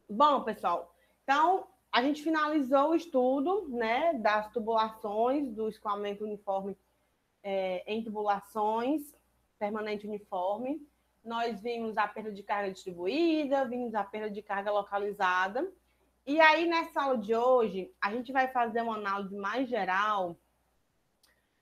Bom, pessoal, então a gente finalizou o estudo, né, das tubulações, do escoamento uniforme em tubulações, permanente uniforme. Nós vimos a perda de carga distribuída, vimos a perda de carga localizada. E aí, nessa aula de hoje, a gente vai fazer uma análise mais geral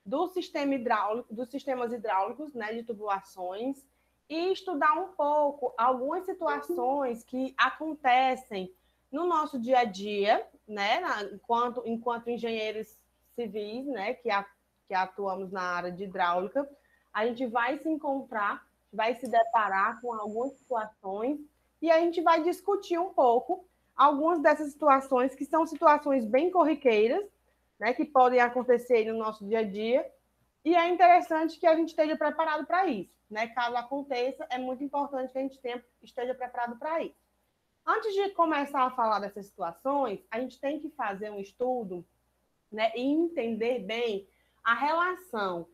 do sistema hidráulico, dos sistemas hidráulicos, né, de tubulações, e estudar um pouco algumas situações que acontecem no nosso dia a dia, né, enquanto engenheiros civis, né, que atuamos na área de hidráulica, a gente vai se encontrar, vai se deparar com algumas situações e a gente vai discutir um pouco algumas dessas situações que são situações bem corriqueiras, né, que podem acontecer no nosso dia a dia, e é interessante que a gente esteja preparado para isso, né? Caso aconteça, é muito importante que a gente esteja preparado para isso. Antes de começar a falar dessas situações, a gente tem que fazer um estudo, né, e entender bem a relação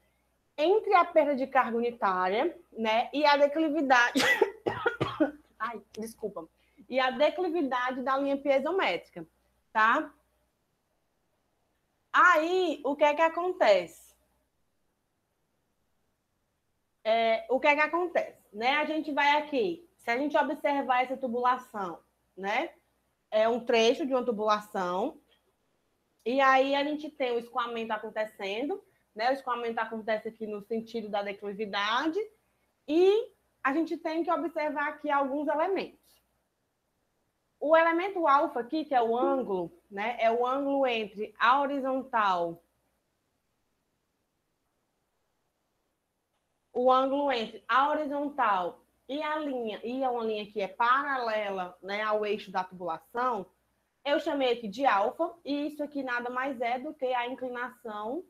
entre a perda de carga unitária, né, e a declividade. Ai, desculpa. E a declividade da linha piezométrica, tá? Aí, o que é que acontece? O que é que acontece? Né? A gente vai aqui, se a gente observar essa tubulação, né? É um trecho de uma tubulação, e aí a gente tem o escoamento acontecendo, né? O escoamento acontece aqui no sentido da declividade, e a gente tem que observar aqui alguns elementos. O elemento alfa aqui, que é o ângulo, né? É o ângulo entre a horizontal, o ângulo entre a horizontal e a linha, e é uma linha que é paralela, né, ao eixo da tubulação, eu chamei aqui de alfa, e isso aqui nada mais é do que a inclinação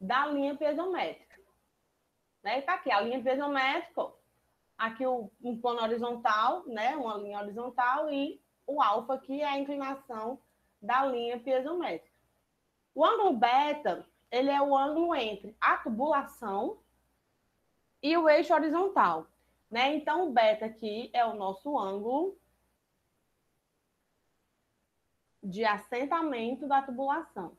da linha piezométrica. Né? Está aqui a linha piezométrica, aqui um plano horizontal, né, uma linha horizontal, e o alfa aqui é a inclinação da linha piezométrica. O ângulo beta, ele é o ângulo entre a tubulação e o eixo horizontal, né? Então, o beta aqui é o nosso ângulo de assentamento da tubulação.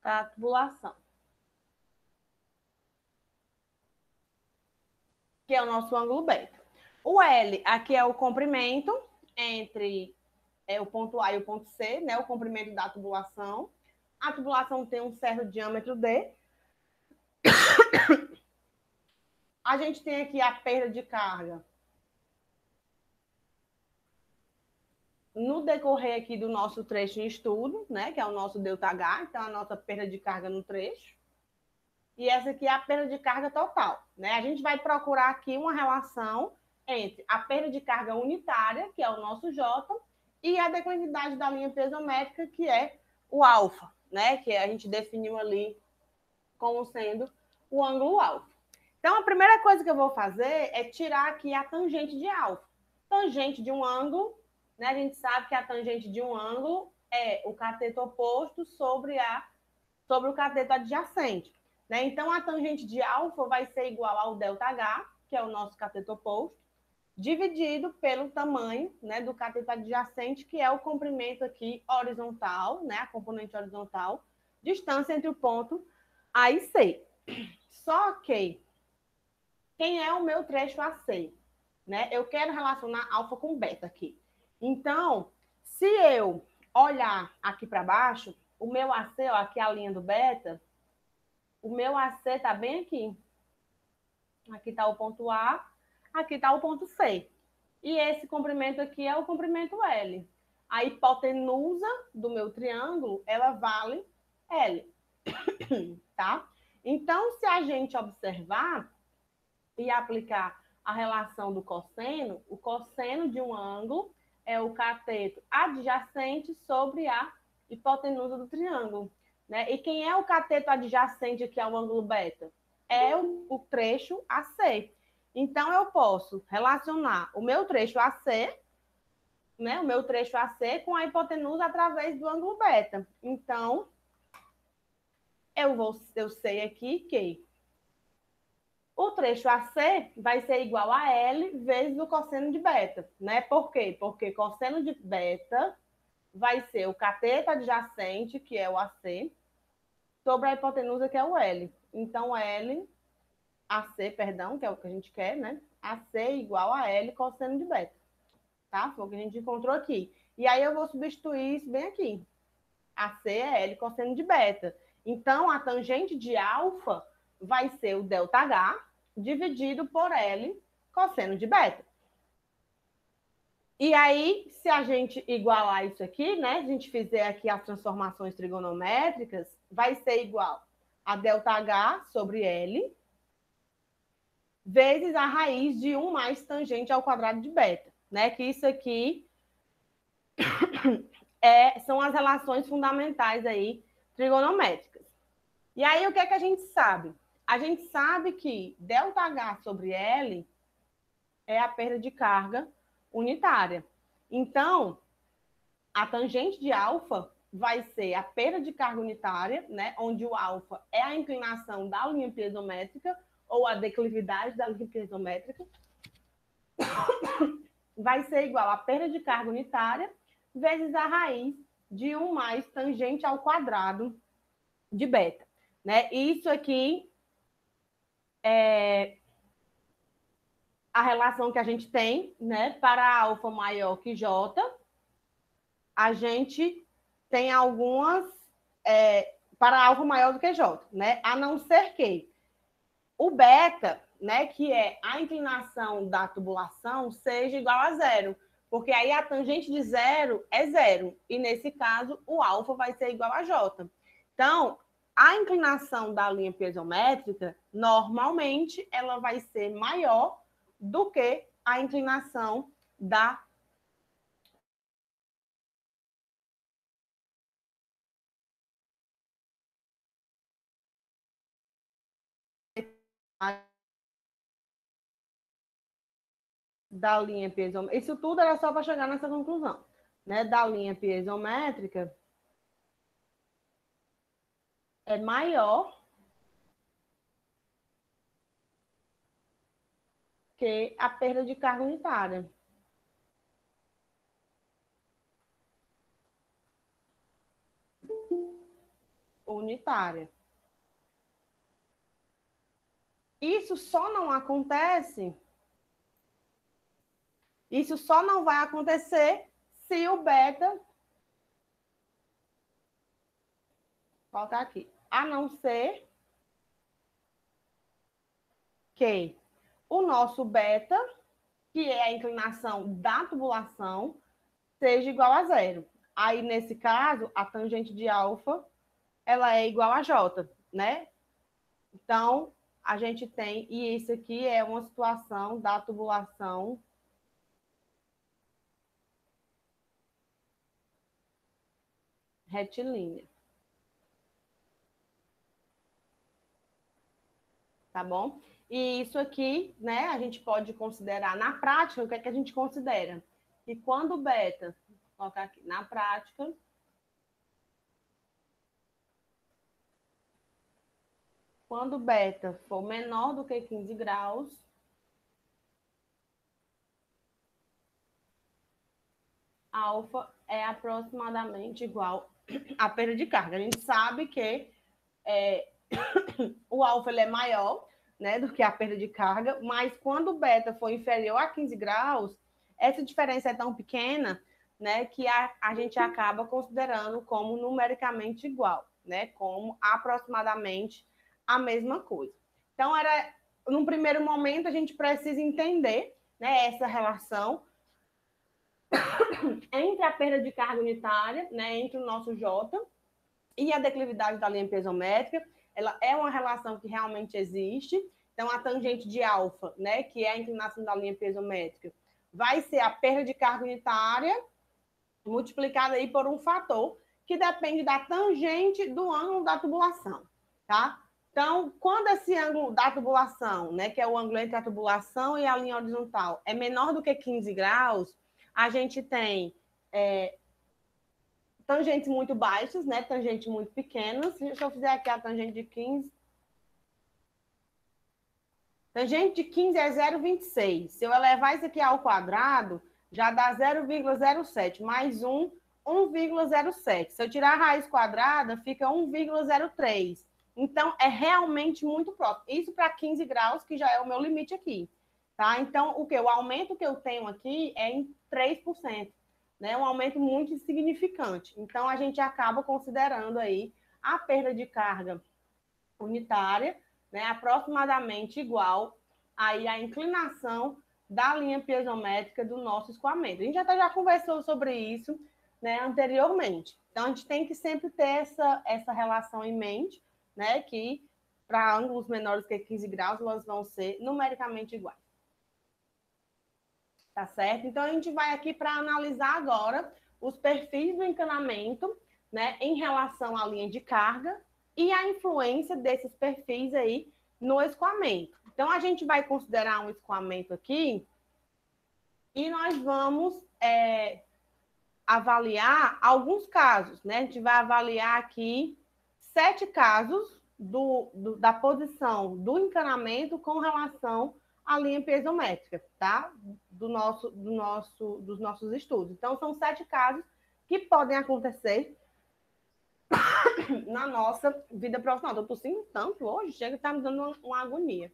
Da tubulação. Que é o nosso ângulo beta. O L, aqui é o comprimento entre o ponto A e o ponto C, né? O comprimento da tubulação. A tubulação tem um certo diâmetro D. A gente tem aqui a perda de carga no decorrer aqui do nosso trecho em estudo, né? Que é o nosso ΔH, então a nossa perda de carga no trecho. E essa aqui é a perda de carga total, né? A gente vai procurar aqui uma relação entre a perda de carga unitária, que é o nosso J, e a declividade da linha piezométrica, que é o alfa, né? Que a gente definiu ali como sendo o ângulo alfa. Então, a primeira coisa que eu vou fazer é tirar aqui a tangente de alfa. Tangente de um ângulo, né? A gente sabe que a tangente de um ângulo é o cateto oposto sobre o cateto adjacente. Né? Então, a tangente de alfa vai ser igual ao ΔH, que é o nosso cateto oposto, dividido pelo tamanho, né, do cateto adjacente, que é o comprimento aqui horizontal, né, a componente horizontal, distância entre o ponto A e C. Só que quem é o meu trecho AC? Né? Eu quero relacionar alfa com beta aqui. Então, se eu olhar aqui para baixo, o meu AC, ó, aqui é a linha do beta, o meu AC está bem aqui. Aqui está o ponto A, aqui está o ponto C. E esse comprimento aqui é o comprimento L. A hipotenusa do meu triângulo, ela vale L. Tá? Então, se a gente observar e aplicar a relação do cosseno, o cosseno de um ângulo é o cateto adjacente sobre a hipotenusa do triângulo. Né? E quem é o cateto adjacente aqui ao ângulo beta? é o trecho AC. Então, eu posso relacionar o meu trecho AC, né, o meu trecho AC com a hipotenusa através do ângulo beta. Então, eu sei aqui que o trecho AC vai ser igual a L vezes o cosseno de beta, né? Por quê? Porque cosseno de beta vai ser o cateto adjacente, que é o AC, sobre a hipotenusa, que é o L. Então, AC, perdão, que é o que a gente quer, né? AC igual a L cosseno de beta, tá? Foi o que a gente encontrou aqui. E aí eu vou substituir isso bem aqui. AC é L cosseno de beta. Então, a tangente de alfa vai ser o ΔH dividido por L cosseno de beta. E aí, se a gente igualar isso aqui, né? A gente fizer aqui as transformações trigonométricas, vai ser igual a ΔH sobre L vezes a raiz de 1 mais tangente ao quadrado de beta, né? Que isso aqui são as relações fundamentais aí trigonométricas. E aí, o que é que a gente sabe? A gente sabe que ΔH sobre L é a perda de carga unitária. Então, a tangente de alfa vai ser a perda de carga unitária, né? Onde o alfa é a inclinação da linha piezométrica ou a declividade da linha piezométrica. Vai ser igual a perda de carga unitária vezes a raiz de 1 mais tangente ao quadrado de beta, né? Isso aqui é a relação que a gente tem, né? Para alfa maior que J, a gente tem algumas para alfa maior do que J, né? A não ser que o beta, né, que é a inclinação da tubulação, seja igual a zero, porque aí a tangente de zero é zero, e nesse caso o alfa vai ser igual a J. Então, a inclinação da linha piezométrica, normalmente, ela vai ser maior do que a inclinação da linha piezométrica. Isso tudo era só para chegar nessa conclusão, né? Da linha piezométrica é maior que a perda de carga unitária. Unitária. Isso só não acontece, isso só não vai acontecer se o beta, colocar aqui, a não ser que o nosso beta, que é a inclinação da tubulação, seja igual a zero. Aí, nesse caso, a tangente de alfa, ela é igual a J, né? Então, a gente tem, e isso aqui é uma situação da tubulação retilínea. Tá bom? E isso aqui, né, a gente pode considerar na prática, o que é que a gente considera? Que quando beta, vou colocar aqui, na prática, quando beta for menor do que 15 graus, alfa é aproximadamente igual à perda de carga. A gente sabe que o alfa ele é maior, né, do que a perda de carga, mas quando o beta for inferior a 15 graus, essa diferença é tão pequena, né, que a gente acaba considerando como numericamente igual, né, como aproximadamente a mesma coisa. Então, num primeiro momento, a gente precisa entender, né, essa relação entre a perda de carga unitária, né, entre o nosso J e a declividade da linha piezométrica. Ela é uma relação que realmente existe. Então, a tangente de alfa, né, que é a inclinação da linha piezométrica, vai ser a perda de carga unitária multiplicada aí por um fator que depende da tangente do ângulo da tubulação, tá? Então, quando esse ângulo da tubulação, né, que é o ângulo entre a tubulação e a linha horizontal, é menor do que 15 graus, a gente tem tangentes muito baixas, né, tangentes muito pequenas. Se eu fizer aqui a tangente de 15, tangente de 15 é 0,26. Se eu elevar isso aqui ao quadrado, já dá 0,07, mais 1,07. Se eu tirar a raiz quadrada, fica 1,03. Então, é realmente muito próximo. Isso para 15 graus, que já é o meu limite aqui. Tá? Então, o aumento que eu tenho aqui é em 3%. Né? Um aumento muito significante. Então, a gente acaba considerando aí a perda de carga unitária, né, aproximadamente igual aí à inclinação da linha piezométrica do nosso escoamento. A gente já conversou sobre isso, né, anteriormente. Então, a gente tem que sempre ter essa relação em mente, né, que para ângulos menores que 15 graus, elas vão ser numericamente iguais. Tá certo? Então, a gente vai aqui para analisar agora os perfis do encanamento, né, em relação à linha de carga e a influência desses perfis aí no escoamento. Então, a gente vai considerar um escoamento aqui e nós vamos avaliar alguns casos, né? A gente vai avaliar aqui 7 casos da posição do encanamento com relação à linha piezométrica, tá? Dos nossos estudos. Então, são 7 casos que podem acontecer na nossa vida profissional. Estou tossindo tanto hoje, chega e está me dando uma agonia.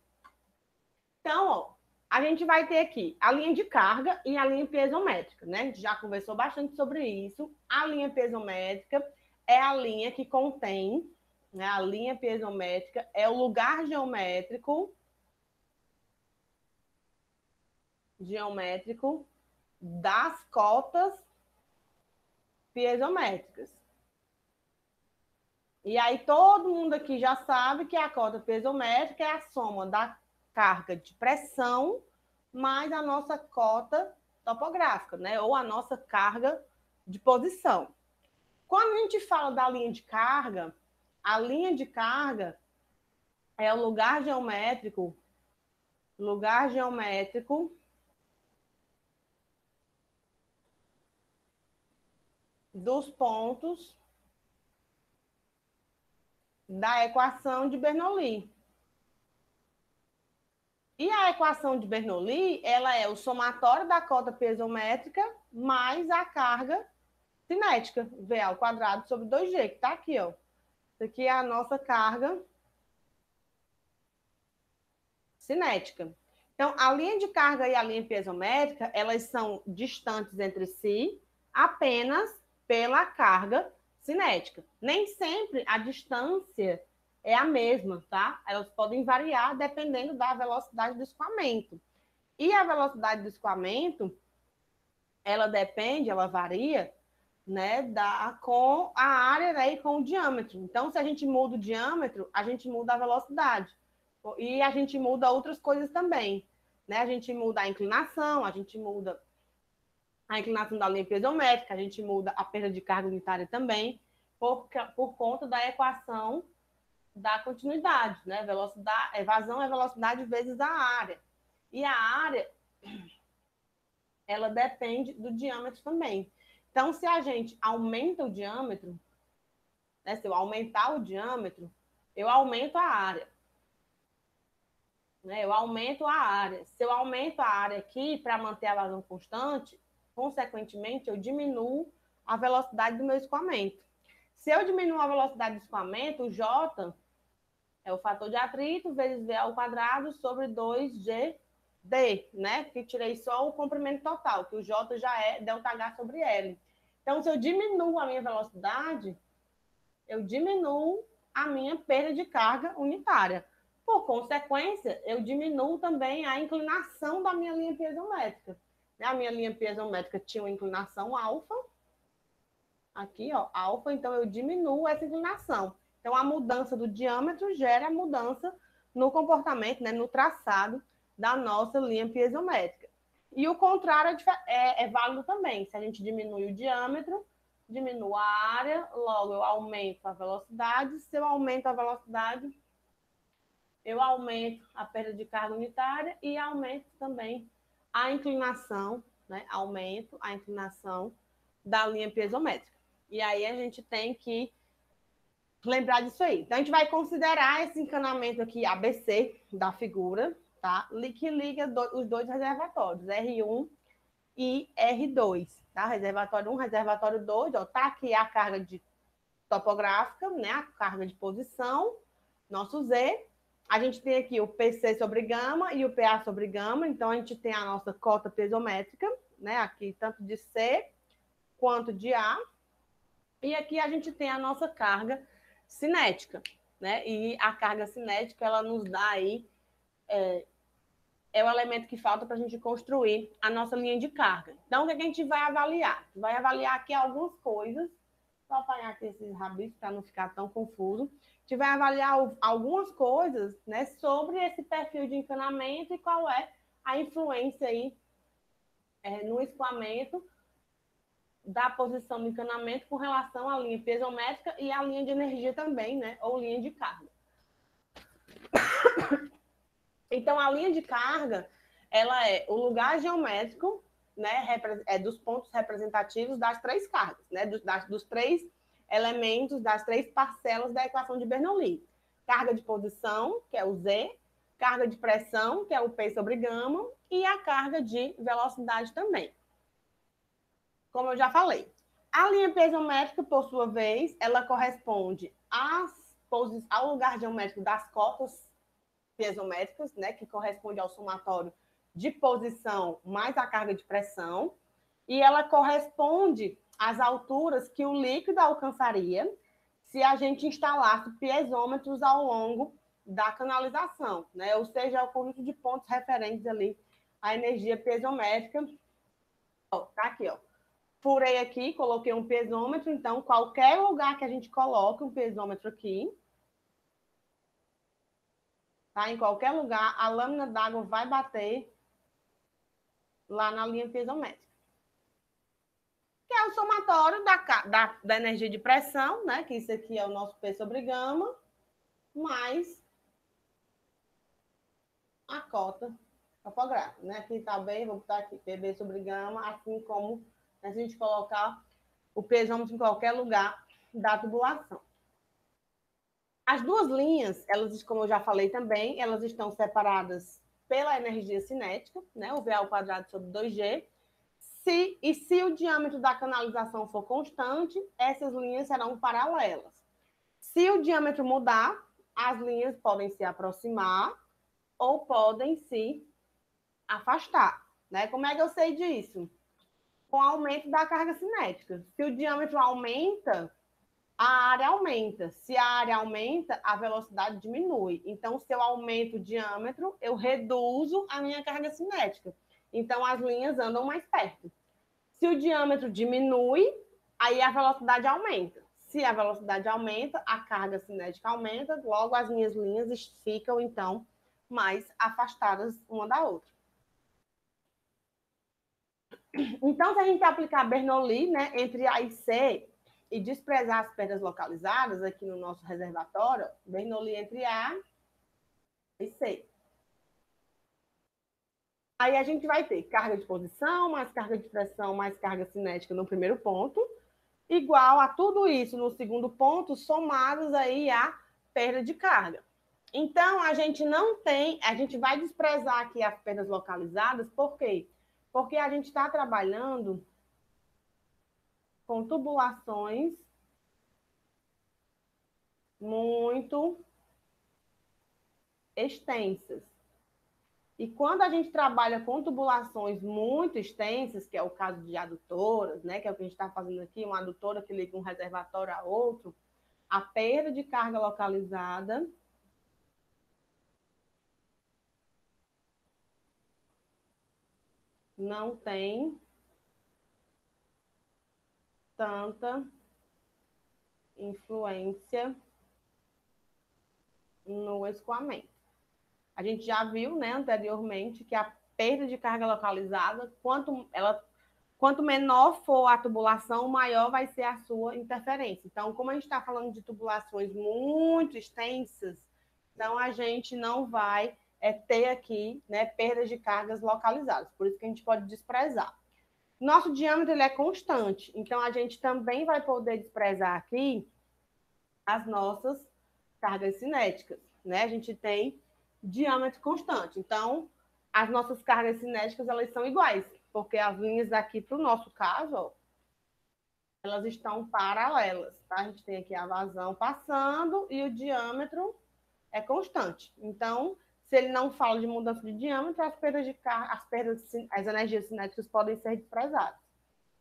Então, ó, a gente vai ter aqui a linha de carga e a linha piezométrica, né? A gente já conversou bastante sobre isso. A linha piezométrica é a linha que contém, né? A linha piezométrica é o lugar geométrico das cotas piezométricas. E aí todo mundo aqui já sabe que a cota piezométrica é a soma da carga de pressão mais a nossa cota topográfica, né? Ou a nossa carga de posição. Quando a gente fala da linha de carga, a linha de carga é o lugar geométrico dos pontos da equação de Bernoulli. E a equação de Bernoulli, ela é o somatório da cota piezométrica mais a carga cinética, V ao quadrado sobre 2G, que está aqui, ó. Isso aqui é a nossa carga cinética. Então, a linha de carga e a linha piezométrica, elas são distantes entre si apenas pela carga cinética. Nem sempre a distância é a mesma, tá? Elas podem variar dependendo da velocidade do escoamento. E a velocidade do escoamento, ela varia, né, com a área, né, e com o diâmetro. Então, se a gente muda o diâmetro, a gente muda a velocidade. E a gente muda outras coisas também, né? A gente muda a inclinação, a gente muda a inclinação da linha piezométrica, a gente muda a perda de carga unitária também, por conta da equação da continuidade, né? Velocidade, vazão é velocidade vezes a área. E a área, ela depende do diâmetro também. Então, se a gente aumenta o diâmetro, né? Se eu aumentar o diâmetro, eu aumento a área. Né? Eu aumento a área. Se eu aumento a área aqui para manter a vazão constante, consequentemente, eu diminuo a velocidade do meu escoamento. Se eu diminuo a velocidade do escoamento, o J é o fator de atrito vezes V ao quadrado sobre 2GD, né? Que tirei só o comprimento total, que o J já é ΔH sobre L. Então, se eu diminuo a minha velocidade, eu diminuo a minha perda de carga unitária. Por consequência, eu diminuo também a inclinação da minha linha piezométrica. A minha linha piezométrica tinha uma inclinação alfa, aqui, ó, alfa, então eu diminuo essa inclinação. Então, a mudança do diâmetro gera a mudança no comportamento, né, no traçado da nossa linha piezométrica. E o contrário é válido também. Se a gente diminui o diâmetro, diminui a área, logo eu aumento a velocidade. Se eu aumento a velocidade, eu aumento a perda de carga unitária e aumento também a inclinação, né? Aumento a inclinação da linha piezométrica. E aí a gente tem que lembrar disso aí. Então, a gente vai considerar esse encanamento aqui ABC da figura, tá? Que liga os dois reservatórios, R1 e R2, tá? Reservatório 1, reservatório 2, ó, tá aqui a carga de topográfica, né? A carga de posição, nosso Z. A gente tem aqui o PC sobre gama e o PA sobre gama, então a gente tem a nossa cota piezométrica, né? Aqui tanto de C quanto de A. E aqui a gente tem a nossa carga cinética, né? E a carga cinética, ela nos dá aí, é o elemento que falta para a gente construir a nossa linha de carga. Então, o que a gente vai avaliar? Vai avaliar aqui algumas coisas, só apanhar aqui esses rabiscos para não ficar tão confuso. A gente vai avaliar algumas coisas, né, sobre esse perfil de encanamento e qual é a influência aí no escoamento da posição do encanamento com relação à linha piezométrica e à linha de energia também, né? Ou linha de carga. Então, a linha de carga, ela é o lugar geométrico, né? Dos pontos representativos das três cargas, né? Dos três elementos, das três parcelas da equação de Bernoulli. Carga de posição, que é o Z, carga de pressão, que é o P sobre gama, e a carga de velocidade também. Como eu já falei. A linha piezométrica, por sua vez, ela corresponde ao lugar geométrico das cotas piezométricas, né, que corresponde ao somatório de posição mais a carga de pressão, e ela corresponde às alturas que o líquido alcançaria se a gente instalasse piezômetros ao longo da canalização, né, ou seja, o conjunto de pontos referentes ali à energia piezométrica. Ó, tá aqui, ó. Furei aqui, coloquei um piezômetro, então qualquer lugar que a gente coloque um piezômetro aqui, tá? Em qualquer lugar, a lâmina d'água vai bater lá na linha piezométrica. Que é o somatório da energia de pressão, né? Que isso aqui é o nosso P sobre gama, mais a cota topográfica, né? Aqui tá bem, vou botar aqui PB sobre gama, assim como a gente colocar o piezômetro em qualquer lugar da tubulação. As duas linhas, elas, como eu já falei também, elas estão separadas pela energia cinética, né? O VA ao quadrado sobre 2G. Se o diâmetro da canalização for constante, essas linhas serão paralelas. Se o diâmetro mudar, as linhas podem se aproximar ou podem se afastar, né? Como é que eu sei disso? Com o aumento da carga cinética. Se o diâmetro aumenta, a área aumenta. Se a área aumenta, a velocidade diminui. Então, se eu aumento o diâmetro, eu reduzo a minha carga cinética. Então, as linhas andam mais perto. Se o diâmetro diminui, aí a velocidade aumenta. Se a velocidade aumenta, a carga cinética aumenta, logo as minhas linhas ficam, então, mais afastadas uma da outra. Então, se a gente aplicar Bernoulli, né, entre A e C, e desprezar as perdas localizadas aqui no nosso reservatório, Bernoulli entre A e C. Aí a gente vai ter carga de posição, mais carga de pressão, mais carga cinética no primeiro ponto, igual a tudo isso no segundo ponto, somados aí a perda de carga. Então, a gente vai desprezar aqui as perdas localizadas, por quê? Porque a gente está trabalhando com tubulações muito extensas. E quando a gente trabalha com tubulações muito extensas, que é o caso de adutoras, né, que é o que a gente está fazendo aqui, uma adutora que liga um reservatório a outro, a perda de carga localizada não tem tanta influência no escoamento. A gente já viu, né, anteriormente que a perda de carga localizada, quanto menor for a tubulação, maior vai ser a sua interferência. Então, como a gente está falando de tubulações muito extensas, Então, a gente não vai ter aqui, né, perdas de cargas localizadas. Por isso que a gente pode desprezar. Nosso diâmetro ele é constante, então a gente também vai poder desprezar aqui as nossas cargas cinéticas, né? A gente tem diâmetro constante. Então, as nossas cargas cinéticas elas são iguais, porque as linhas aqui, para o nosso caso, ó, elas estão paralelas, tá? A gente tem aqui a vazão passando e o diâmetro é constante. Então, se ele não fala de mudança de diâmetro, as energias cinéticas podem ser desprezadas.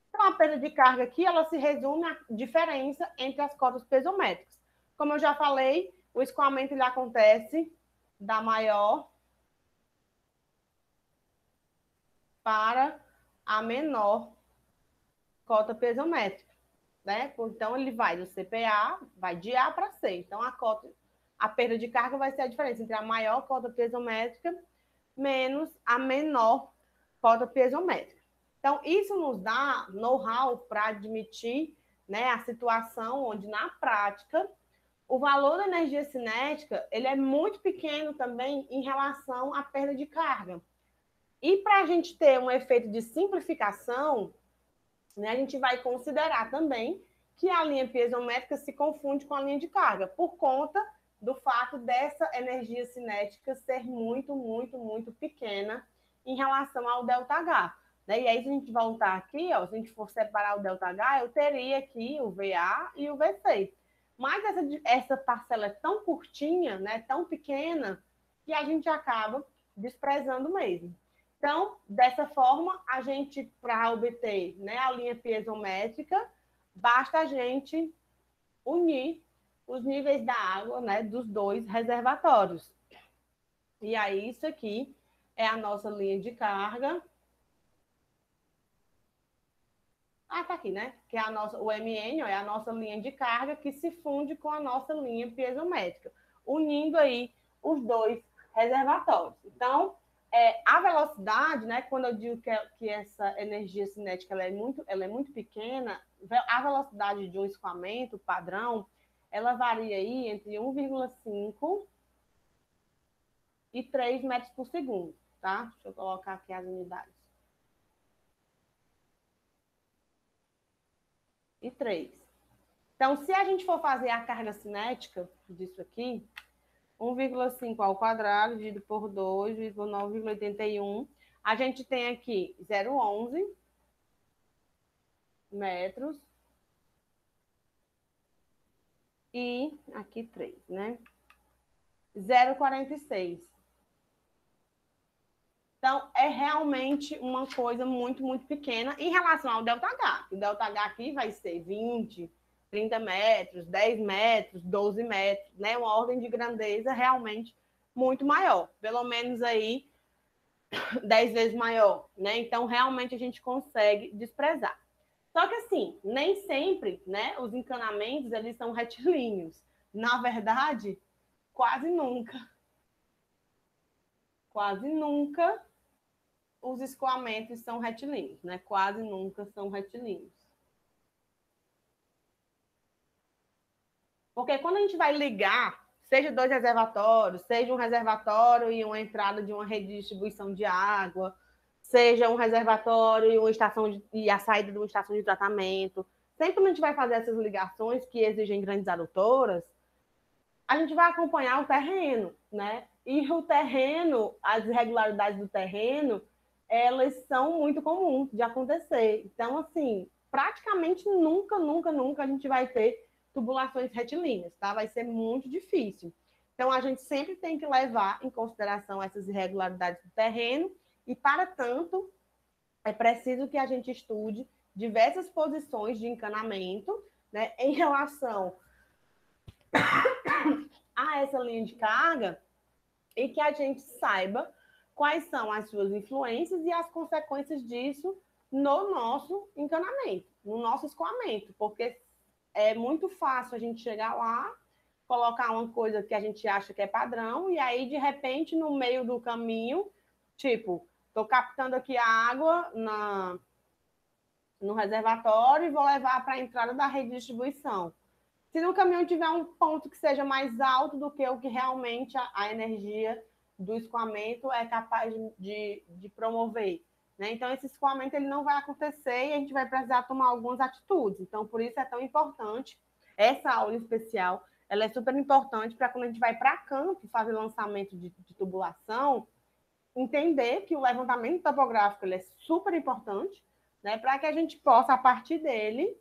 Então, a perda de carga aqui, ela se resume à diferença entre as cotas piezométricas. Como eu já falei, o escoamento ele acontece da maior para a menor cota piezométrica, né? Então, ele vai do CPA, vai de A para C. Então, a perda de carga vai ser a diferença entre a maior cota piezométrica menos a menor cota piezométrica. Então, isso nos dá know-how para admitir, né, a situação onde, na prática, o valor da energia cinética ele é muito pequeno também em relação à perda de carga. E para a gente ter um efeito de simplificação, né, a gente vai considerar também que a linha piezométrica se confunde com a linha de carga, por conta do fato dessa energia cinética ser muito, muito, muito pequena em relação ao ΔH. Né? E aí, se a gente voltar aqui, ó, se a gente for separar o ΔH, eu teria aqui o VA e o VC. Mas essa parcela é tão curtinha, né, tão pequena, que a gente acaba desprezando mesmo. Então, dessa forma, a gente, para obter, né, a linha piezométrica, basta a gente unir os níveis da água, né, dos dois reservatórios. E aí, isso aqui é a nossa linha de carga. Tá aqui, né? Que é o MN, ó, é a nossa linha de carga que se funde com a nossa linha piezométrica, unindo aí os dois reservatórios. Então, a velocidade, né? Quando eu digo que essa energia cinética ela é muito pequena, a velocidade de um escoamento padrão, ela varia aí entre 1,5 e 3 metros por segundo, tá? Deixa eu colocar aqui as unidades. E 3. Então, se a gente for fazer a carga cinética disso aqui, 1,5 ao quadrado, dividido por 2, 9,81, a gente tem aqui 0,11 metros e aqui 3, né? 0,46. Então, é realmente uma coisa muito, muito pequena em relação ao ΔH. O ΔH aqui vai ser 20, 30 metros, 10 metros, 12 metros, né? Uma ordem de grandeza realmente muito maior. Pelo menos aí 10 vezes maior, né? Então, realmente a gente consegue desprezar. Só que assim, nem sempre, né, os encanamentos eles são retilíneos. Na verdade, quase nunca. Quase nunca os escoamentos são retilíneos, né? Quase nunca são retilíneos. Porque quando a gente vai ligar, seja dois reservatórios, seja um reservatório e uma entrada de uma rede de distribuição de água, seja um reservatório e, e a saída de uma estação de tratamento, sempre que a gente vai fazer essas ligações que exigem grandes adutoras, a gente vai acompanhar o terreno, né? E o terreno, as irregularidades do terreno, elas são muito comuns de acontecer. Então, assim, praticamente nunca, nunca, nunca a gente vai ter tubulações retilíneas, tá? Vai ser muito difícil. Então, a gente sempre tem que levar em consideração essas irregularidades do terreno e, para tanto, é preciso que a gente estude diversas posições de encanamento, né, em relação a essa linha de carga e que a gente saiba quais são as suas influências e as consequências disso no nosso encanamento, no nosso escoamento, porque é muito fácil a gente chegar lá, colocar uma coisa que a gente acha que é padrão e aí, de repente, no meio do caminho, tipo, estou captando aqui a água no reservatório e vou levar para a entrada da rede de distribuição. Se no caminhão tiver um ponto que seja mais alto do que o que realmente a energia do escoamento é capaz de promover, né? Então, esse escoamento ele não vai acontecer e a gente vai precisar tomar algumas atitudes. Então, por isso é tão importante essa aula especial. Ela é super importante para quando a gente vai para campo fazer lançamento de tubulação, entender que o levantamento topográfico ele é super importante, né? Para que a gente possa, a partir dele,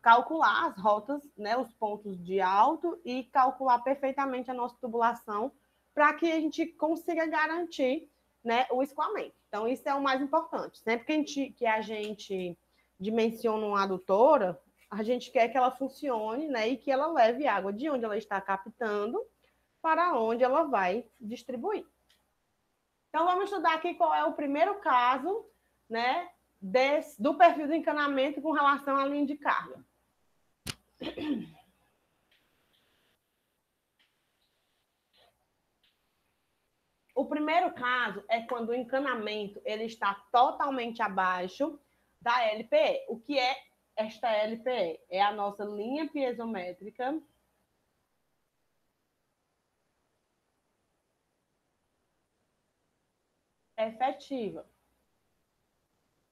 calcular as rotas, né, os pontos de alto e calcular perfeitamente a nossa tubulação para que a gente consiga garantir, né, o escoamento. Então, isso é o mais importante. Sempre que a gente dimensiona uma adutora, a gente quer que ela funcione, né, e que ela leve água de onde ela está captando para onde ela vai distribuir. Então, vamos estudar aqui qual é o primeiro caso, né, do perfil do encanamento com relação à linha de carga. O primeiro caso é quando o encanamento ele está totalmente abaixo da LPE. O que é esta LPE? É a nossa linha piezométrica efetiva,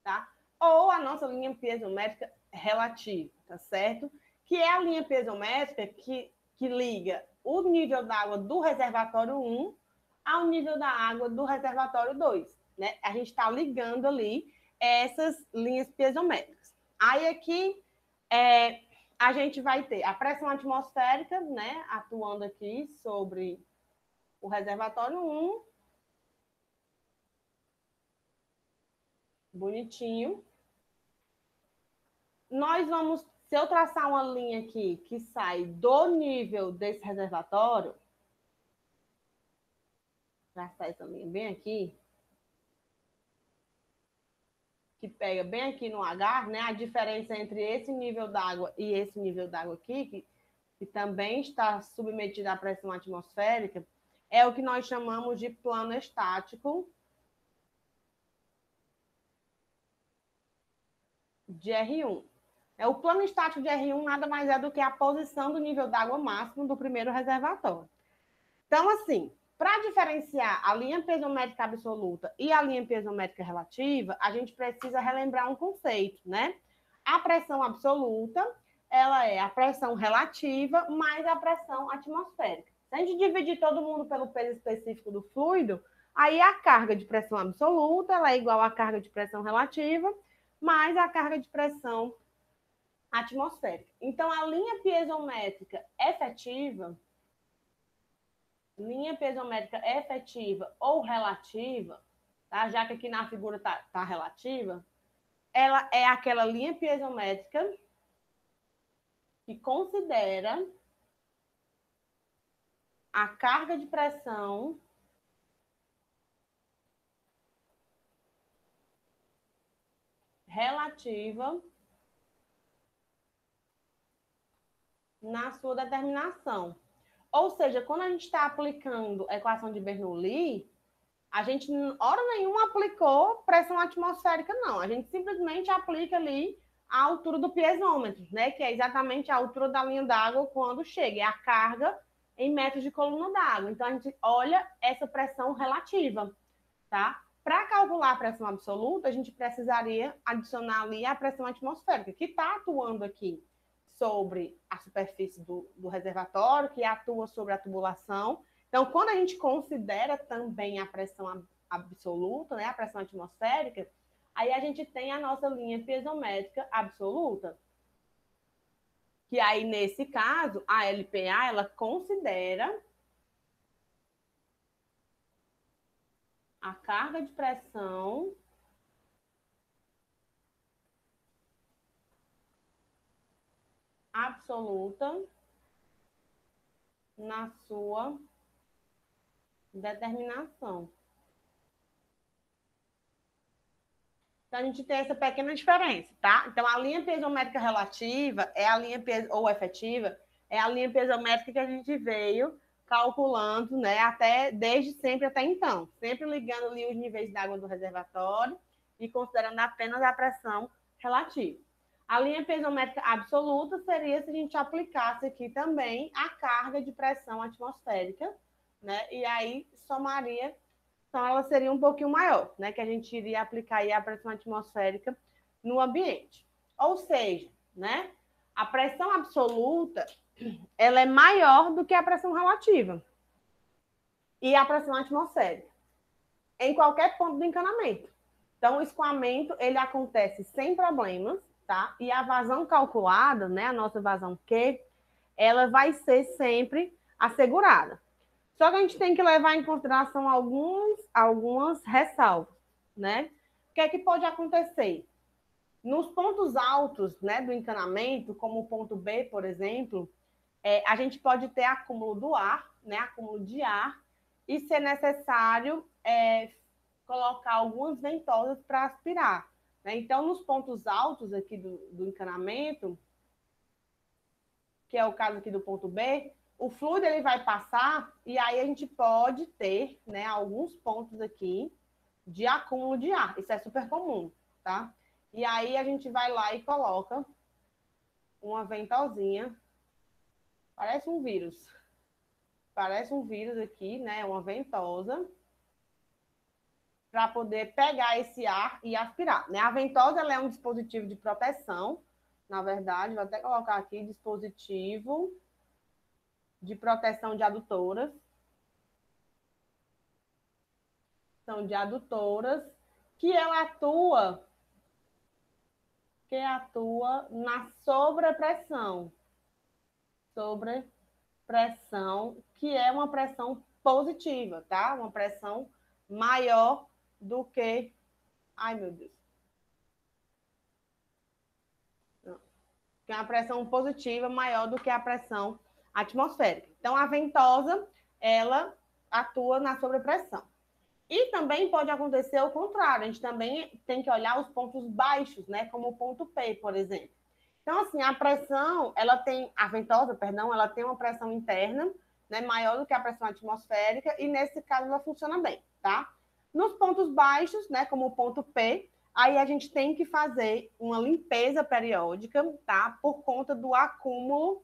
tá? Ou a nossa linha piezométrica relativa, tá certo? Que é a linha piezométrica que liga o nível d'água do reservatório 1 ao nível da água do reservatório 2, né? A gente está ligando ali essas linhas piezométricas. Aí aqui a gente vai ter a pressão atmosférica, né, atuando aqui sobre o reservatório 1, bonitinho. Nós vamos, se eu traçar uma linha aqui que sai do nível desse reservatório, traçar essa linha bem aqui, que pega bem aqui no H, né? A diferença entre esse nível d'água e esse nível d'água aqui, que também está submetido à pressão atmosférica, é o que nós chamamos de plano estático de R1. O plano estático de R1 nada mais é do que a posição do nível d'água máximo do primeiro reservatório. Então, assim, para diferenciar a linha piezométrica absoluta e a linha piezométrica relativa, a gente precisa relembrar um conceito, né? A pressão absoluta, ela é a pressão relativa mais a pressão atmosférica. Se a gente dividir todo mundo pelo peso específico do fluido, aí a carga de pressão absoluta ela é igual à carga de pressão relativa mais a carga de pressão atmosférica. Então, a linha piezométrica efetiva ou relativa, tá? Já que aqui na figura tá relativa, ela é aquela linha piezométrica que considera a carga de pressão relativa na sua determinação. Ou seja, quando a gente está aplicando a equação de Bernoulli, a gente, hora nenhuma, aplicou pressão atmosférica, não. A gente simplesmente aplica ali a altura do piezômetro, né? Que é exatamente a altura da linha d'água quando chega. É a carga em metros de coluna d'água. Então, a gente olha essa pressão relativa, tá? Para calcular a pressão absoluta, a gente precisaria adicionar ali a pressão atmosférica, que está atuando aqui sobre a superfície do reservatório, que atua sobre a tubulação. Então, quando a gente considera também a pressão absoluta, né, a pressão atmosférica, aí a gente tem a nossa linha piezométrica absoluta. Que aí, nesse caso, a LPA, ela considera a carga de pressão absoluta na sua determinação. Então, a gente tem essa pequena diferença, tá? Então, a linha piezométrica relativa é a linha ou efetiva, é a linha piezométrica que a gente veio calculando, né, desde sempre até então, sempre ligando ali os níveis d'água do reservatório e considerando apenas a pressão relativa. A linha piezométrica absoluta seria se a gente aplicasse aqui também a carga de pressão atmosférica, né? E aí somaria, então ela seria um pouquinho maior, né? Que a gente iria aplicar aí a pressão atmosférica no ambiente. Ou seja, né? A pressão absoluta, ela é maior do que a pressão relativa e a pressão atmosférica em qualquer ponto do encanamento. Então, o escoamento, ele acontece sem problemas, tá? E a vazão calculada, né, a nossa vazão Q, ela vai ser sempre assegurada. Só que a gente tem que levar em consideração algumas ressalvas, né? O que é que pode acontecer? Nos pontos altos, né, do encanamento, como o ponto B, por exemplo, a gente pode ter acúmulo do ar, né, acúmulo de ar, e ser necessário colocar algumas ventosas para aspirar. Né? Então, nos pontos altos aqui do encanamento, que é o caso aqui do ponto B, o fluido ele vai passar e aí a gente pode ter, né, alguns pontos aqui de acúmulo de ar. Isso é super comum, tá? E aí a gente vai lá e coloca uma ventosinha. Parece um vírus. Parece um vírus aqui, né? Uma ventosa para poder pegar esse ar e aspirar. Né? A ventosa ela é um dispositivo de proteção, na verdade, vou até colocar aqui, dispositivo de proteção de adutoras. São de adutoras, que ela atua na sobrepressão. Sobrepressão, que é uma pressão positiva, tá? Uma pressão maior do que... Ai, meu Deus. Que é uma pressão positiva maior do que a pressão atmosférica. Então, a ventosa, ela atua na sobrepressão. E também pode acontecer o contrário, a gente também tem que olhar os pontos baixos, né, como o ponto P, por exemplo. Então, assim, a pressão, a ventosa, perdão, ela tem uma pressão interna, né, maior do que a pressão atmosférica, e nesse caso ela funciona bem, tá? Nos pontos baixos, né, como o ponto P, aí a gente tem que fazer uma limpeza periódica, tá? Por conta do acúmulo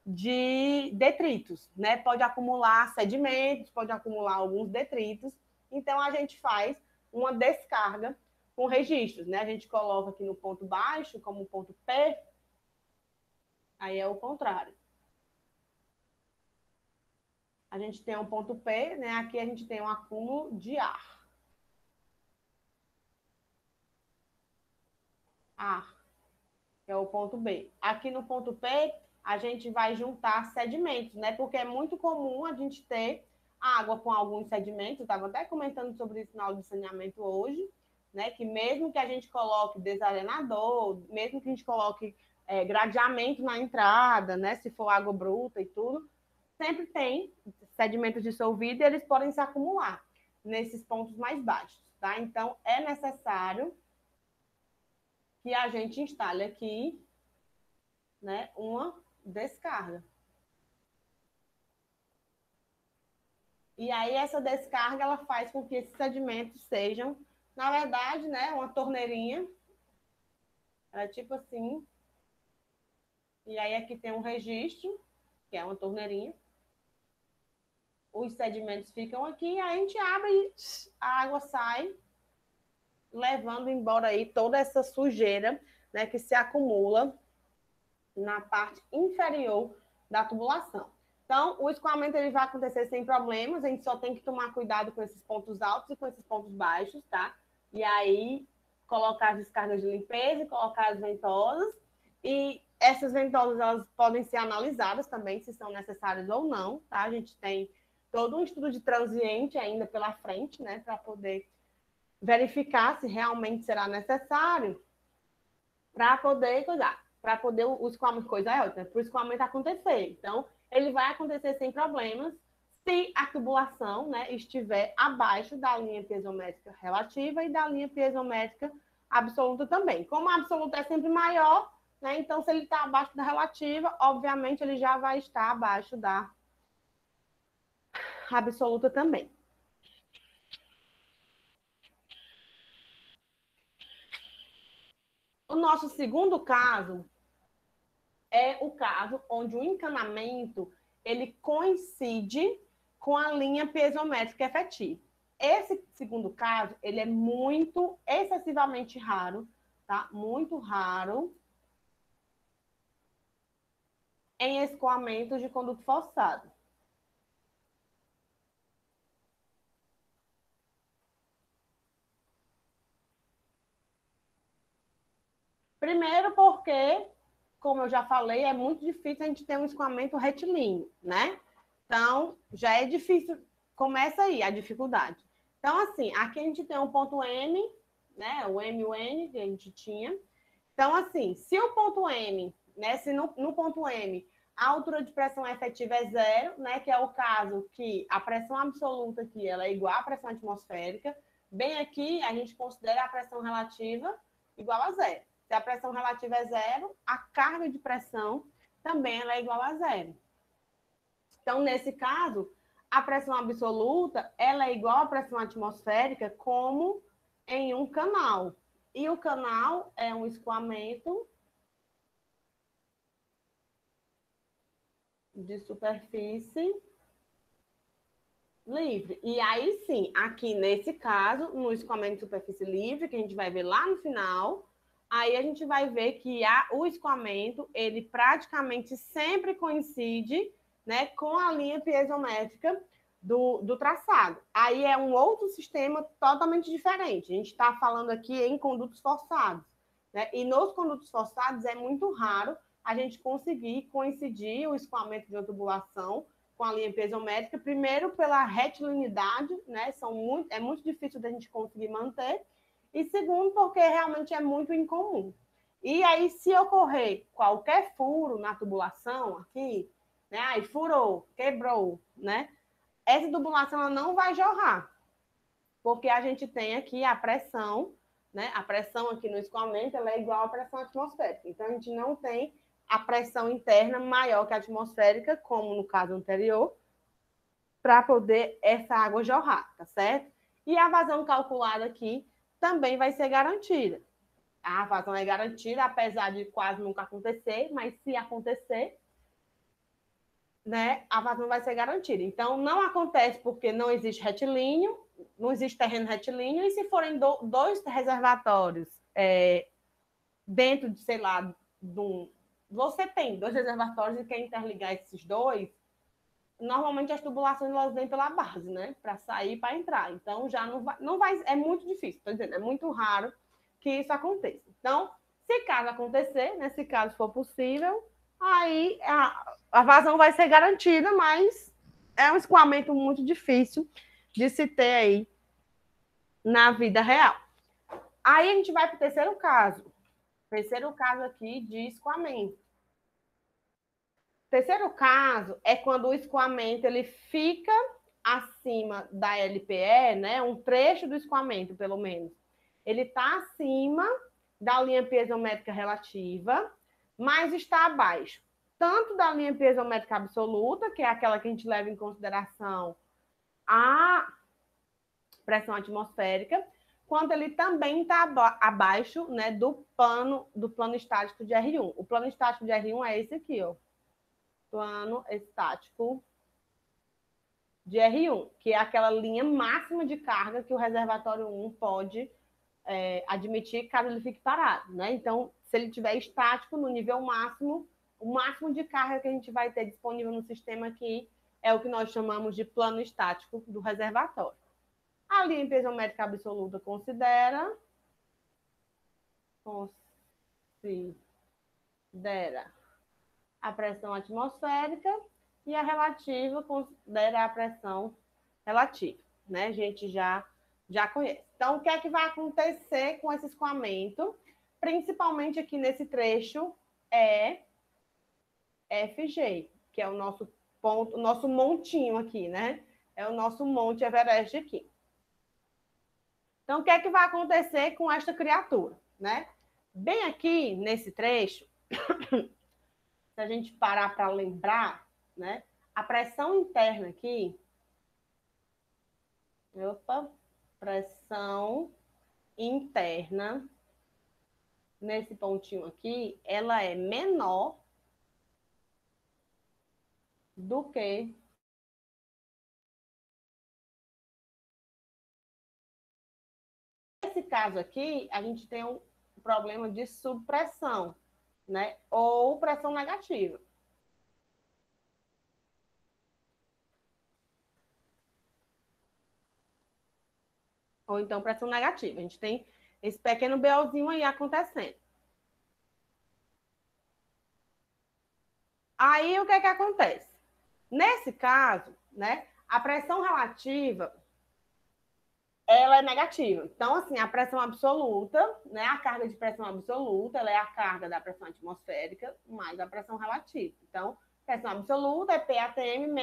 de detritos, né? Pode acumular sedimentos, pode acumular alguns detritos. Então, a gente faz uma descarga com registros, né? A gente coloca aqui no ponto baixo, como ponto P, aí é o contrário. A gente tem um ponto P, né? Aqui a gente tem um acúmulo de ar. Ar, que é o ponto B. Aqui no ponto P, a gente vai juntar sedimentos, né? Porque é muito comum a gente ter água com alguns sedimentos. Eu estava até comentando sobre isso na aula de saneamento hoje, né? Que mesmo que a gente coloque desarenador, mesmo que a gente coloque gradeamento na entrada, né? Se for água bruta e tudo, sempre tem sedimentos dissolvidos e eles podem se acumular nesses pontos mais baixos, tá? Então, é necessário que a gente instale aqui, né, uma descarga. E aí essa descarga ela faz com que esses sedimentos sejam, na verdade, né, uma torneirinha. É tipo assim. E aí aqui tem um registro, que é uma torneirinha. Os sedimentos ficam aqui, aí a gente abre e a água sai, levando embora aí toda essa sujeira, né, que se acumula na parte inferior da tubulação. Então, o escoamento ele vai acontecer sem problemas, a gente só tem que tomar cuidado com esses pontos altos e com esses pontos baixos, tá? E aí, colocar as descargas de limpeza, colocar as ventosas, e essas ventosas elas podem ser analisadas também, se são necessárias ou não, tá? A gente tem todo um estudo de transiente ainda pela frente, né, para poder verificar se realmente será necessário para poder cuidar, para poder o escoamento, coisa é outra, para o escoamento acontecer. Então, ele vai acontecer sem problemas se a tubulação, né, estiver abaixo da linha piezométrica relativa e da linha piezométrica absoluta também. Como a absoluta é sempre maior, né, então se ele está abaixo da relativa, obviamente ele já vai estar abaixo da absoluta também. O nosso segundo caso é o caso onde o encanamento ele coincide com a linha piezométrica efetiva. Esse segundo caso, ele é muito, excessivamente raro, tá? Muito raro em escoamentos de conduto forçado. Primeiro porque, como eu já falei, é muito difícil a gente ter um escoamento retilíneo, né? Então, já é difícil, começa aí a dificuldade. Então, assim, aqui a gente tem um ponto M, né? O M e o N que a gente tinha. Então, assim, se o ponto M, né? Se no ponto M a altura de pressão efetiva é zero, né? Que é o caso que a pressão absoluta aqui ela é igual à pressão atmosférica. Bem aqui, a gente considera a pressão relativa igual a zero. Se a pressão relativa é zero, a carga de pressão também ela é igual a zero. Então, nesse caso, a pressão absoluta ela é igual à pressão atmosférica como em um canal. E o canal é um escoamento de superfície livre. E aí sim, aqui nesse caso, no escoamento de superfície livre, que a gente vai ver lá no final, aí a gente vai ver que o escoamento, ele praticamente sempre coincide, né, com a linha piezométrica do traçado. Aí é um outro sistema totalmente diferente. A gente está falando aqui em condutos forçados, né? E nos condutos forçados é muito raro a gente conseguir coincidir o escoamento de uma tubulação com a linha piezométrica, primeiro pela retilinidade, né? É muito difícil da gente conseguir manter, e segundo, porque realmente é muito incomum. E aí, se ocorrer qualquer furo na tubulação aqui, né? Aí furou, quebrou, né? Essa tubulação ela não vai jorrar, porque a gente tem aqui a pressão, né? A pressão aqui no escoamento ela é igual à pressão atmosférica. Então, a gente não tem a pressão interna maior que a atmosférica, como no caso anterior, para poder essa água jorrar, tá certo? E a vazão calculada aqui também vai ser garantida. A vazão é garantida, apesar de quase nunca acontecer, mas se acontecer, né, a vazão vai ser garantida. Então, não acontece porque não existe retilíneo, não existe terreno retilíneo, e se forem dois reservatórios dentro de, sei lá, você tem dois reservatórios e quer interligar esses dois, normalmente as tubulações elas vêm pela base, né? Para sair e para entrar. Então já não vai, é muito difícil, estou dizendo, é muito raro que isso aconteça. Então, se caso acontecer, né, se caso for possível, aí a vazão vai ser garantida, mas é um escoamento muito difícil de se ter aí na vida real. Aí a gente vai para o terceiro caso. Terceiro caso aqui de escoamento. Terceiro caso é quando o escoamento ele fica acima da LPE, né? Um trecho do escoamento, pelo menos. Ele está acima da linha piezométrica relativa, mas está abaixo tanto da linha piezométrica absoluta, que é aquela que a gente leva em consideração a pressão atmosférica, quanto ele também está abaixo, né, do plano estático de R1. O plano estático de R1 é esse aqui, ó. Plano estático de R1, que é aquela linha máxima de carga que o reservatório 1 pode admitir caso ele fique parado, né? Então, se ele estiver estático no nível máximo, o máximo de carga que a gente vai ter disponível no sistema aqui é o que nós chamamos de plano estático do reservatório. A linha piezométrica absoluta considera a pressão atmosférica e a relativa considera a pressão relativa, né? A gente já conhece. Então, o que é que vai acontecer com esse escoamento? Principalmente aqui nesse trecho é FG, que é o nosso ponto, o nosso montinho aqui, né? É o nosso Monte Everest aqui. Então, o que é que vai acontecer com esta criatura, né? Bem aqui nesse trecho, se a gente parar para lembrar, né? A pressão interna aqui, pressão interna nesse pontinho aqui, ela é menor do que nesse caso aqui, a gente tem um problema de subpressão, né? Ou pressão negativa. Ou então pressão negativa. A gente tem esse pequeno BOzinho aí acontecendo. Aí o que é que acontece? Nesse caso, né, a pressão relativa ela é negativa. Então, assim, a pressão absoluta, né, a carga de pressão absoluta, ela é a carga da pressão atmosférica mais a pressão relativa. Então, pressão absoluta é PATM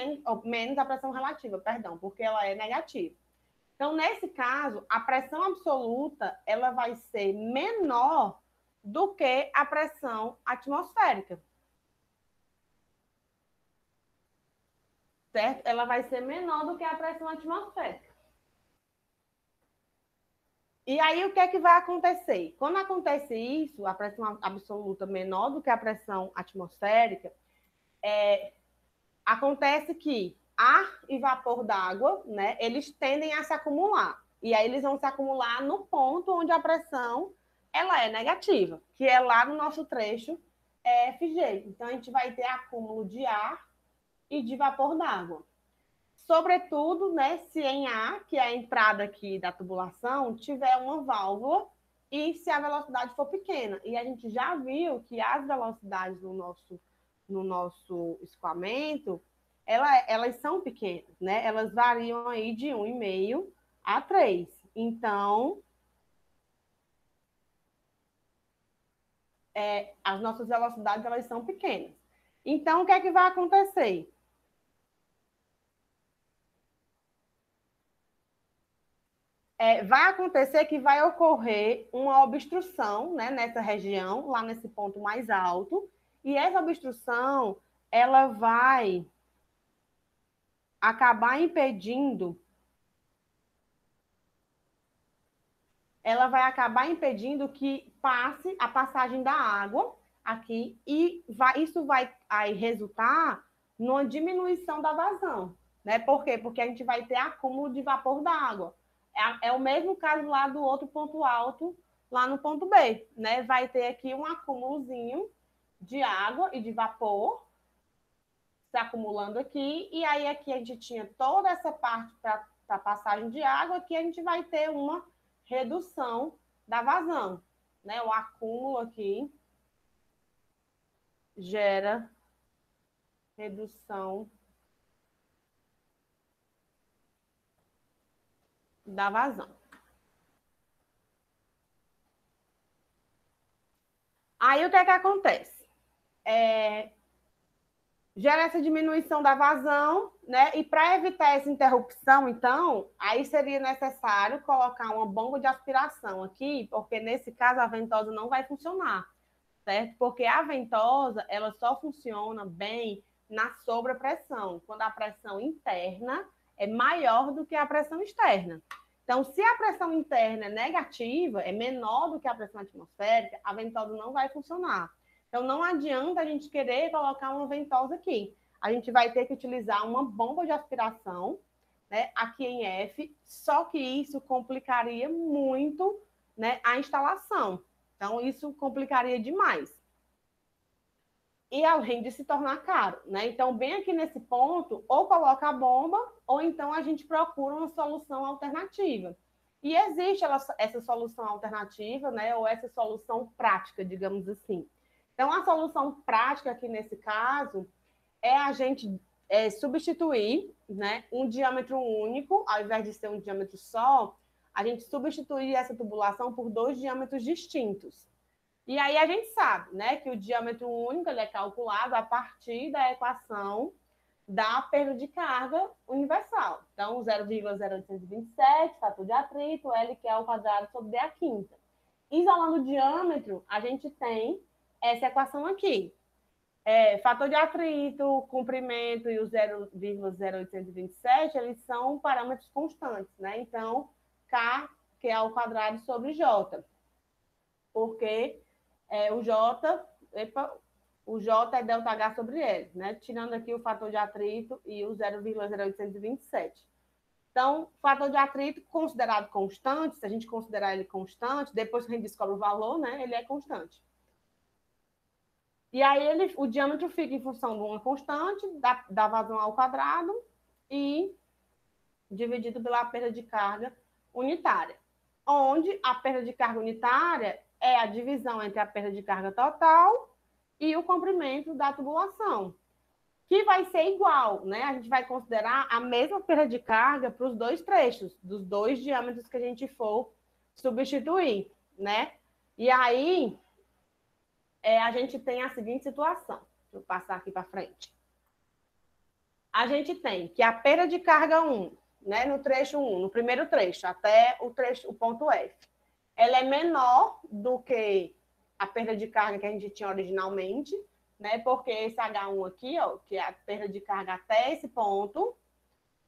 menos a pressão relativa, perdão, porque ela é negativa. Então, nesse caso, a pressão absoluta ela vai ser menor do que a pressão atmosférica. Certo? Ela vai ser menor do que a pressão atmosférica. E aí, o que é que vai acontecer? Quando acontece isso, a pressão absoluta menor do que a pressão atmosférica, acontece que ar e vapor d'água, né, eles tendem a se acumular. E aí eles vão se acumular no ponto onde a pressão ela é negativa, que é lá no nosso trecho FG. Então, a gente vai ter acúmulo de ar e de vapor d'água. Sobretudo, né, se em A, que é a entrada aqui da tubulação, tiver uma válvula e se a velocidade for pequena. E a gente já viu que as velocidades no nosso escoamento, elas são pequenas, né? Elas variam aí de 1,5 a 3. Então, as nossas velocidades elas são pequenas. Então, o que é que vai acontecer? Vai acontecer que vai ocorrer uma obstrução, né, nessa região, lá nesse ponto mais alto, e essa obstrução ela vai acabar impedindo, que passe a passagem da água aqui e isso vai aí resultar numa diminuição da vazão, né? Por quê? Porque a gente vai ter acúmulo de vapor da água. É o mesmo caso lá do outro ponto alto, lá no ponto B, né? Vai ter aqui um acúmulozinho de água e de vapor se acumulando aqui, e aí aqui a gente tinha toda essa parte para a passagem de água, aqui a gente vai ter uma redução da vazão, né? O acúmulo aqui gera redução da vazão. Aí o que é que acontece? Gera essa diminuição da vazão, né? E para evitar essa interrupção, então, aí seria necessário colocar uma bomba de aspiração aqui, porque nesse caso a ventosa não vai funcionar, certo? Porque a ventosa, ela só funciona bem na sobrepressão, quando a pressão interna é maior do que a pressão externa. Então, se a pressão interna é negativa, é menor do que a pressão atmosférica, a ventosa não vai funcionar. Então, não adianta a gente querer colocar uma ventosa aqui. A gente vai ter que utilizar uma bomba de aspiração, né, aqui em F, só que isso complicaria muito, né, a instalação. Então, isso complicaria demais. E além de se tornar caro, né? Então, bem aqui nesse ponto, ou coloca a bomba, ou então a gente procura uma solução alternativa. E existe essa solução alternativa, né? Ou essa solução prática, digamos assim. Então, a solução prática aqui nesse caso é a gente substituir, né, um diâmetro único, ao invés de ser um diâmetro só, a gente substituir essa tubulação por 2 diâmetros distintos. E aí a gente sabe, né, que o diâmetro único ele é calculado a partir da equação da perda de carga universal. Então, 0,0827, fator de atrito, L que é ao quadrado sobre D a quinta. Isolando o diâmetro, a gente tem essa equação aqui. Fator de atrito, comprimento e o 0,0827, eles são parâmetros constantes, né? Então, K, que é ao quadrado sobre J. Porque o J, o J é ΔH sobre L, né? Tirando aqui o fator de atrito e o 0,0827. Então, o fator de atrito considerado constante, se a gente considerar ele constante, depois que a gente descobre o valor, né, ele é constante. E aí o diâmetro fica em função de uma constante, da vazão ao quadrado, e dividido pela perda de carga unitária. Onde a perda de carga unitária é a divisão entre a perda de carga total e o comprimento da tubulação, que vai ser igual, né? A gente vai considerar a mesma perda de carga para os dois trechos, dos dois diâmetros que a gente for substituir, né? E aí, a gente tem a seguinte situação. Deixa eu passar aqui para frente. A gente tem que a perda de carga 1, né, no trecho 1, no primeiro trecho, até o ponto F, ela é menor do que a perda de carga que a gente tinha originalmente, né? Porque esse H1 aqui, ó, que é a perda de carga até esse ponto,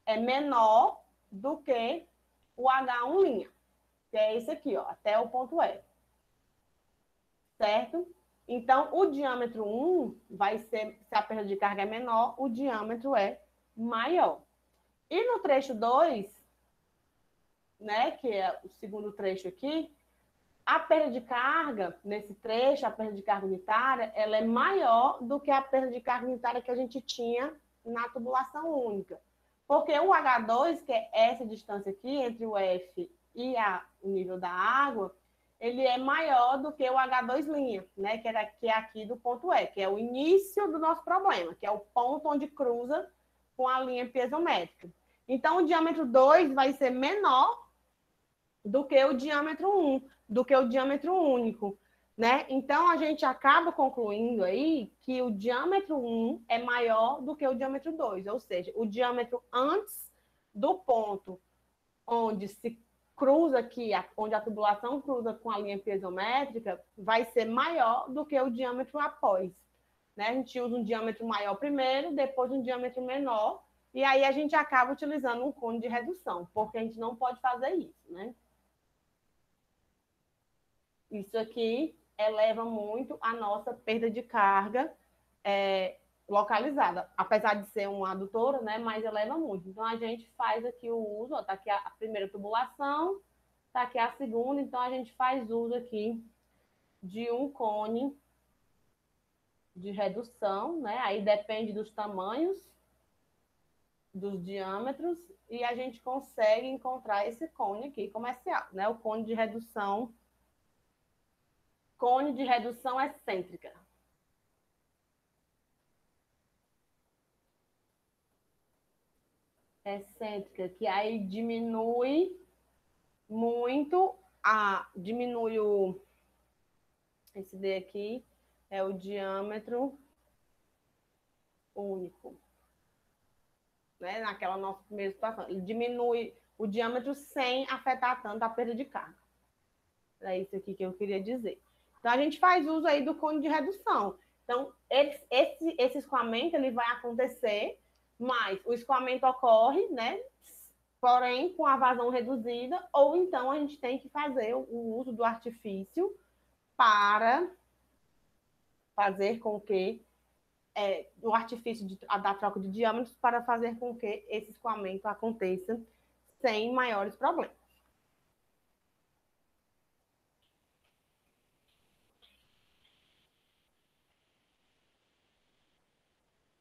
é menor do que o H1', que é esse aqui, ó, até o ponto F. Certo? Então, o diâmetro 1 vai ser, se a perda de carga é menor, o diâmetro é maior. E no trecho 2, né, que é o segundo trecho aqui, a perda de carga, nesse trecho, a perda de carga unitária, ela é maior do que a perda de carga unitária que a gente tinha na tubulação única. Porque o H2, que é essa distância aqui entre o F e o nível da água, ele é maior do que o H2', né? Que é aqui do ponto E, que é o início do nosso problema, que é o ponto onde cruza com a linha piezométrica. Então, o diâmetro 2 vai ser menor do que o diâmetro 1, do que o diâmetro único, né? Então, a gente acaba concluindo aí que o diâmetro 1 é maior do que o diâmetro 2, ou seja, o diâmetro antes do ponto onde se cruza aqui, onde a tubulação cruza com a linha piezométrica, vai ser maior do que o diâmetro após. Né? A gente usa um diâmetro maior primeiro, depois um diâmetro menor, e aí a gente acaba utilizando um cone de redução, porque a gente não pode fazer isso, né? Isso aqui eleva muito a nossa perda de carga localizada, apesar de ser uma adutora, né, mas eleva muito. Então, a gente faz aqui o uso, está aqui a primeira tubulação, está aqui a segunda, então a gente faz uso aqui de um cone de redução, né, aí depende dos tamanhos, dos diâmetros, e a gente consegue encontrar esse cone aqui comercial, né, o cone de redução excêntrica. Excêntrica, que aí diminui muito, diminui esse D aqui, é o diâmetro único. Né? Naquela nossa primeira situação. Ele diminui o diâmetro sem afetar tanto a perda de carga. É isso aqui que eu queria dizer. Então, a gente faz uso aí do cone de redução. Então, esse escoamento ele vai acontecer, mas o escoamento ocorre, né? Porém, com a vazão reduzida, ou então a gente tem que fazer o uso do artifício para fazer com que o artifício da troca de diâmetros para fazer com que esse escoamento aconteça sem maiores problemas.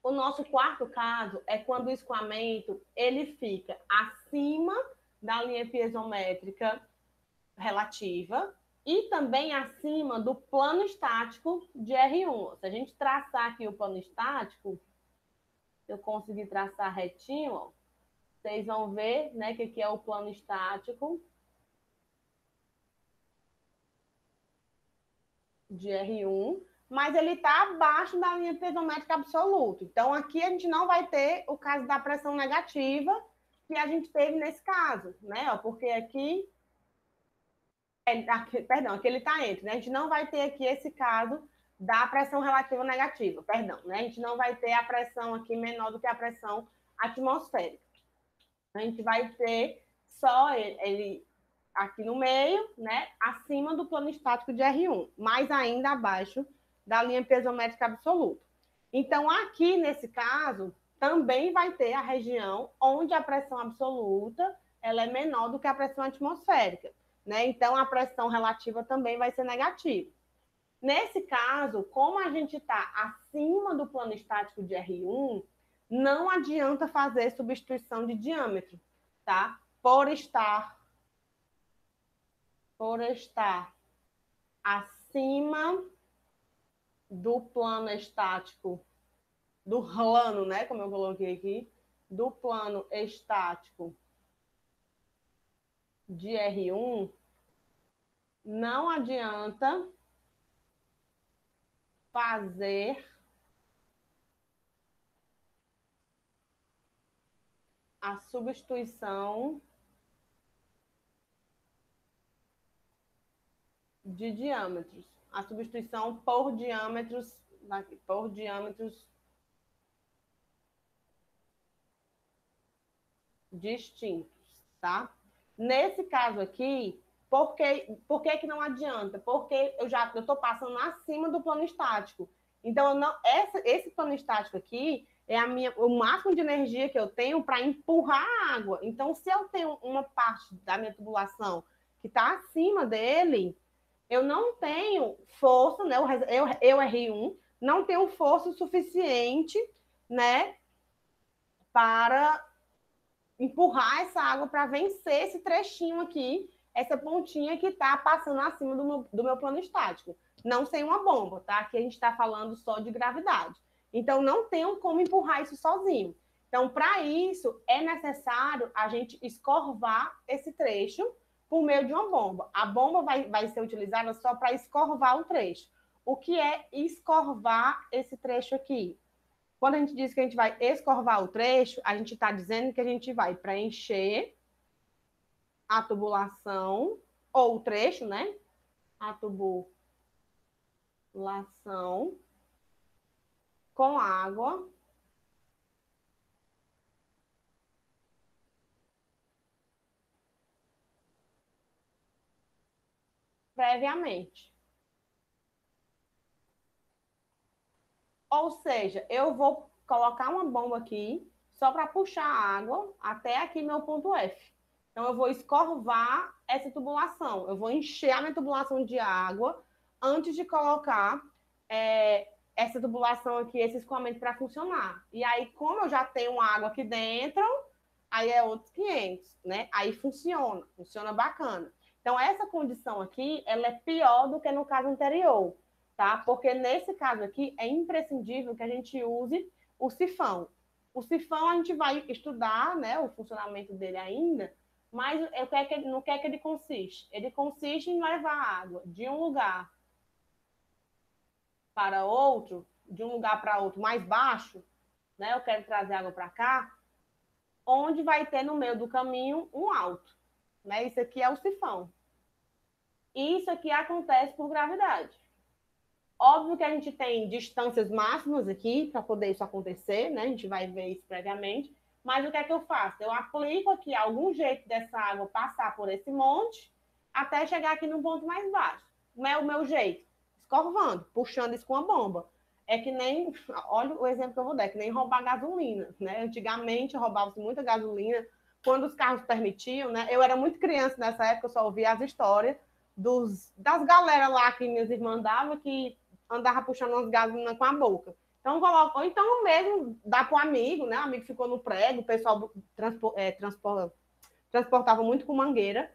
O nosso quarto caso é quando o escoamento ele fica acima da linha piezométrica relativa e também acima do plano estático de R1. Se a gente traçar aqui o plano estático, se eu conseguir traçar retinho, ó, vocês vão ver, né, que aqui é o plano estático de R1, mas ele está abaixo da linha piezométrica absoluta. Então, aqui a gente não vai ter o caso da pressão negativa que a gente teve nesse caso, né? Porque aqui, perdão, aqui ele está entre, né? A gente não vai ter aqui esse caso da pressão relativa negativa, perdão, né? A gente não vai ter a pressão aqui menor do que a pressão atmosférica. A gente vai ter só ele aqui no meio, né, acima do plano estático de R1, mas ainda abaixo da linha piezométrica absoluta. Então, aqui nesse caso, também vai ter a região onde a pressão absoluta ela é menor do que a pressão atmosférica, né? Então, a pressão relativa também vai ser negativa. Nesse caso, como a gente está acima do plano estático de R1, não adianta fazer substituição de diâmetro, tá? Por estar acima do plano estático, do plano, né? Como eu coloquei aqui, do plano estático de R1, não adianta fazer a substituição de diâmetros. A substituição por diâmetros distintos, tá? Nesse caso aqui, por que não adianta? Porque eu estou passando acima do plano estático. Então, esse plano estático aqui é o máximo de energia que eu tenho para empurrar a água. Então, se eu tenho uma parte da minha tubulação que está acima dele, eu não tenho força, né? Eu R1, não tenho força suficiente, né? Para empurrar essa água para vencer esse trechinho aqui, essa pontinha que está passando acima do meu plano estático. Não sem uma bomba, tá? Aqui a gente está falando só de gravidade. Então, não tenho como empurrar isso sozinho. Então, para isso, é necessário a gente escorvar esse trecho por meio de uma bomba. A bomba vai ser utilizada só para escorvar o trecho. O que é escorvar esse trecho aqui? Quando a gente diz que a gente vai escorvar o trecho, a gente está dizendo que a gente vai preencher a tubulação, ou o trecho, né? A tubulação com água previamente. Ou seja, eu vou colocar uma bomba aqui só para puxar a água até aqui meu ponto F. Então, eu vou escorvar essa tubulação. Eu vou encher a minha tubulação de água antes de colocar essa tubulação aqui, esse escoamento para funcionar. E aí, como eu já tenho água aqui dentro, aí é outros 500, né? Aí funciona bacana. Então, essa condição aqui, ela é pior do que no caso anterior, tá? Porque nesse caso aqui, é imprescindível que a gente use o sifão. O sifão a gente vai estudar, né, o funcionamento dele ainda, mas no que é que ele consiste? Ele consiste em levar água de um lugar para outro, de um lugar para outro mais baixo, né? Eu quero trazer água para cá, onde vai ter no meio do caminho um alto, né? Isso aqui é o sifão. E isso aqui acontece por gravidade. Óbvio que a gente tem distâncias máximas aqui para poder isso acontecer, né? A gente vai ver isso previamente. Mas o que é que eu faço? Eu aplico aqui algum jeito dessa água passar por esse monte até chegar aqui no ponto mais baixo. Não é o meu jeito? Escorvando, puxando isso com a bomba. É que nem, olha o exemplo que eu vou dar, é que nem roubar gasolina, né? Antigamente roubava-se muita gasolina, quando os carros permitiam, né? Eu era muito criança nessa época, eu só ouvia as histórias das galera lá que minhas irmãs davam, que andava puxando umas gasolinas com a boca. Então, ou então mesmo dá para o amigo, né? O amigo ficou no prego, o pessoal transportava muito com mangueira.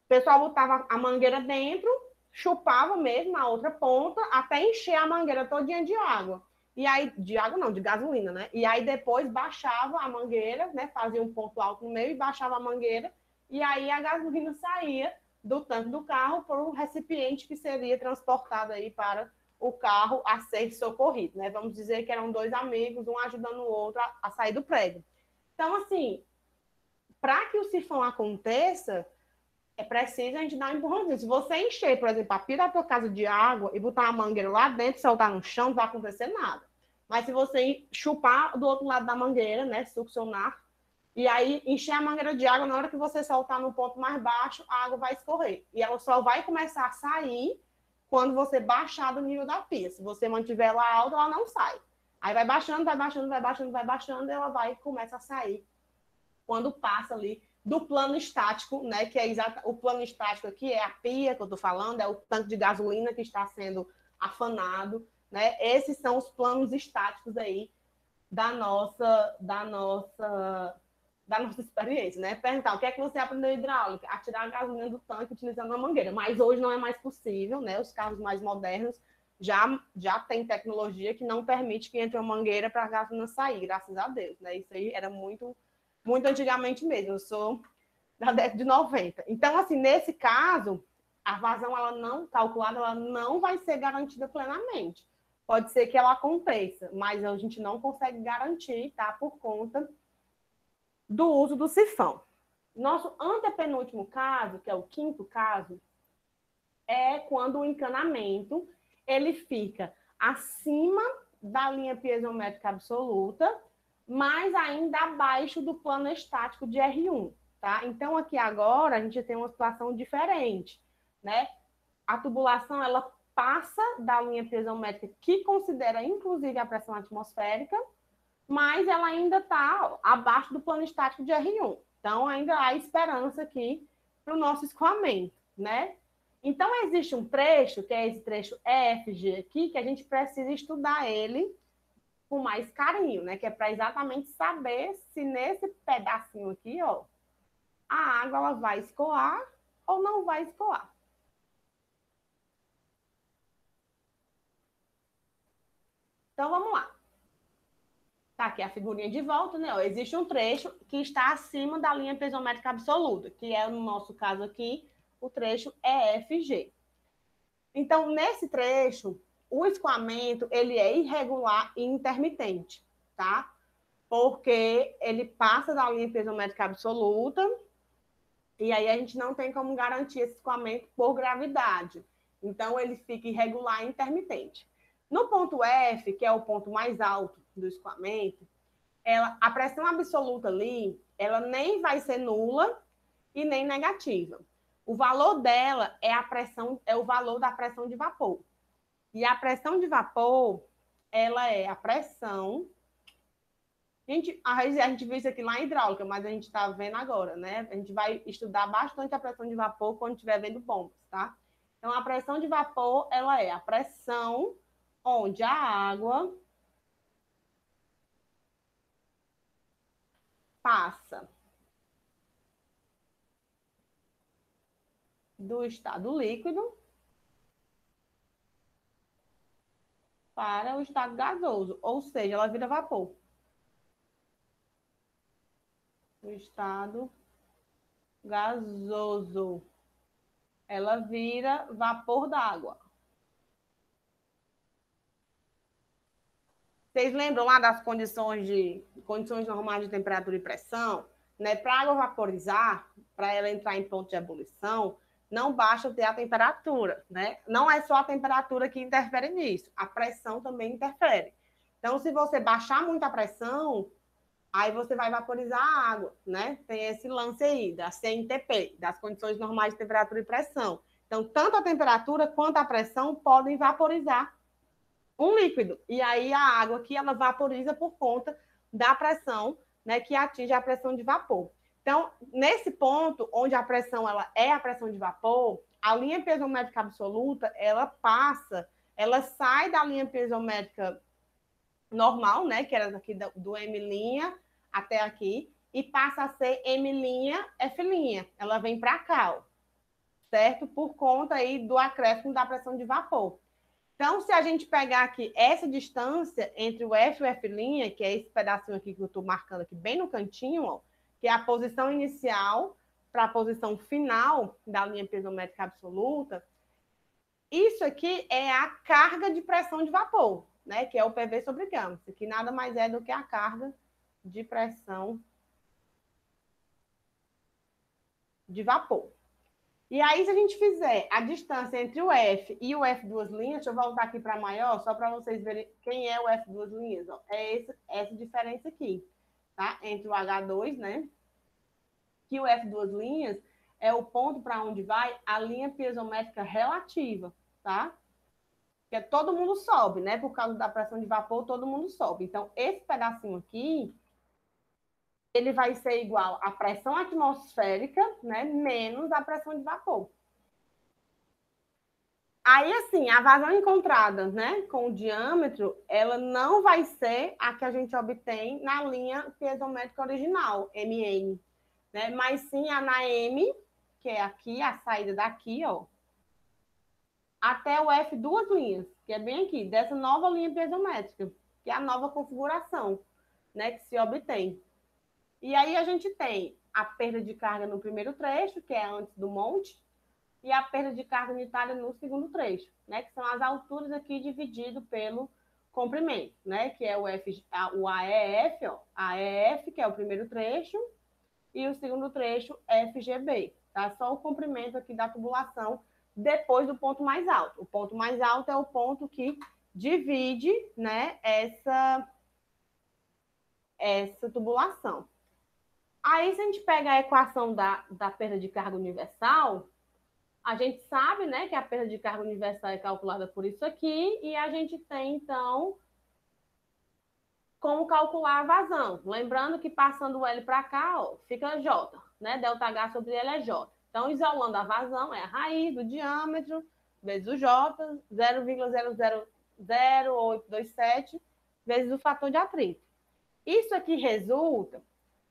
O pessoal botava a mangueira dentro, chupava mesmo na outra ponta, até encher a mangueira todinha de água. E aí, de água não, de gasolina, né? E aí depois baixava a mangueira, né? Fazia um ponto alto no meio e baixava a mangueira. E aí a gasolina saía do tanque do carro para o recipiente que seria transportado aí para o carro a ser socorrido, né? Vamos dizer que eram dois amigos, um ajudando o outro a sair do prédio. Então, assim, para que o sifão aconteça, é preciso a gente dar um empurrãozinho. Se você encher, por exemplo, a pia da tua casa de água e botar uma mangueira lá dentro e soltar no chão, não vai acontecer nada. Mas se você chupar do outro lado da mangueira, né, succionar, E aí, encher a mangueira de água, na hora que você soltar no ponto mais baixo, a água vai escorrer. E ela só vai começar a sair quando você baixar do nível da pia. Se você mantiver ela alta, ela não sai. Aí vai baixando, vai baixando, vai baixando, vai baixando, e ela vai começa a sair quando passa ali do plano estático, né? Que é o plano estático aqui é a pia que eu estou falando, é o tanque de gasolina que está sendo afanado, né? Esses são os planos estáticos aí da nossa experiência, né? Perguntar o que é que você aprendeu em hidráulica? A tirar a gasolina do tanque utilizando uma mangueira. Mas hoje não é mais possível, né? Os carros mais modernos já tem tecnologia que não permite que entre uma mangueira para a gasolina sair, graças a Deus, né? Isso aí era muito antigamente mesmo. Eu sou da década de 90. Então, assim, nesse caso, a vazão ela não calculada, ela não vai ser garantida plenamente. Pode ser que ela aconteça, mas a gente não consegue garantir, tá? Por conta do uso do sifão. Nosso antepenúltimo caso, que é o quinto caso, é quando o encanamento ele fica acima da linha piezométrica absoluta, mas ainda abaixo do plano estático de R1, tá? Então, aqui agora, a gente tem uma situação diferente, né? A tubulação, ela passa da linha piezométrica, que considera, inclusive, a pressão atmosférica, mas ela ainda está abaixo do plano estático de R1. Então, ainda há esperança aqui para o nosso escoamento, né? Então, existe um trecho, que é esse trecho EFG aqui, que a gente precisa estudar ele com mais carinho, né? Que é para exatamente saber se nesse pedacinho aqui, ó, a água ela vai escoar ou não vai escoar. Então, vamos lá. Tá aqui a figurinha de volta, né? Ó, existe um trecho que está acima da linha piezométrica absoluta, que é, no nosso caso aqui, o trecho EFG. Então, nesse trecho, o escoamento ele é irregular e intermitente, tá? Porque ele passa da linha piezométrica absoluta e aí a gente não tem como garantir esse escoamento por gravidade. Então, ele fica irregular e intermitente. No ponto F, que é o ponto mais alto do escoamento, a pressão absoluta ali, ela nem vai ser nula e nem negativa. O valor dela é o valor da pressão de vapor. E a pressão de vapor, ela é a pressão. A gente viu isso aqui lá em hidráulica, mas a gente está vendo agora, né? A gente vai estudar bastante a pressão de vapor quando estiver vendo bombas, tá? Então, a pressão de vapor, ela é a pressão onde a água passa do estado líquido para o estado gasoso, ou seja, ela vira vapor. O estado gasoso. Ela vira vapor d'água. Vocês lembram lá das condições normais de temperatura e pressão? Né? Para a água vaporizar, para ela entrar em ponto de ebulição, não basta ter a temperatura, né? Não é só a temperatura que interfere nisso, a pressão também interfere. Então, se você baixar muito a pressão, aí você vai vaporizar a água, né? Tem esse lance aí da CNTP, das condições normais de temperatura e pressão. Então, tanto a temperatura quanto a pressão podem vaporizar um líquido. E aí a água aqui, ela vaporiza por conta da pressão, né, que atinge a pressão de vapor. Então, nesse ponto, onde a pressão ela é a pressão de vapor, a linha piezométrica absoluta, ela sai da linha piezométrica normal, né, que era aqui do M' até aqui, e passa a ser M', F'. Ela vem para cá, ó, certo? Por conta aí do acréscimo da pressão de vapor. Então, se a gente pegar aqui essa distância entre o F e o F', que é esse pedacinho aqui que eu estou marcando aqui bem no cantinho, ó, que é a posição inicial para a posição final da linha piezométrica absoluta, isso aqui é a carga de pressão de vapor, né? Que é o PV sobre gama. Isso aqui nada mais é do que a carga de pressão de vapor. E aí, se a gente fizer a distância entre o F e o F duas linhas, deixa eu voltar aqui para maior, só para vocês verem quem é o F duas linhas. Ó. É essa diferença aqui. tá? Entre o H2, né? Que o F duas linhas é o ponto para onde vai a linha piezométrica relativa, tá? Que todo mundo sobe, né? Por causa da pressão de vapor, todo mundo sobe. Então, esse pedacinho aqui, ele vai ser igual à pressão atmosférica, né? Menos a pressão de vapor. Aí, assim, a vazão encontrada, né, com o diâmetro, ela não vai ser a que a gente obtém na linha piezométrica original, MN, né? Mas sim a na M, que é aqui, a saída daqui, ó, até o F duas linhas, que é bem aqui, dessa nova linha piezométrica, que é a nova configuração, né, que se obtém. E aí a gente tem a perda de carga no primeiro trecho, que é antes do monte, e a perda de carga unitária no segundo trecho, né, que são as alturas aqui dividido pelo comprimento, né, que é o AEF, ó, AEF, que é o primeiro trecho, e o segundo trecho FGB, tá? Só o comprimento aqui da tubulação depois do ponto mais alto. O ponto mais alto é o ponto que divide, né, essa tubulação. Aí, se a gente pega a equação da perda de carga universal, a gente sabe, né, que a perda de carga universal é calculada por isso aqui, e a gente tem, então, como calcular a vazão. Lembrando que passando o L para cá, ó, fica J, né? ΔH sobre L é J. Então, isolando a vazão, é a raiz do diâmetro vezes o J, 0,0000827 vezes o fator de atrito. Isso aqui resulta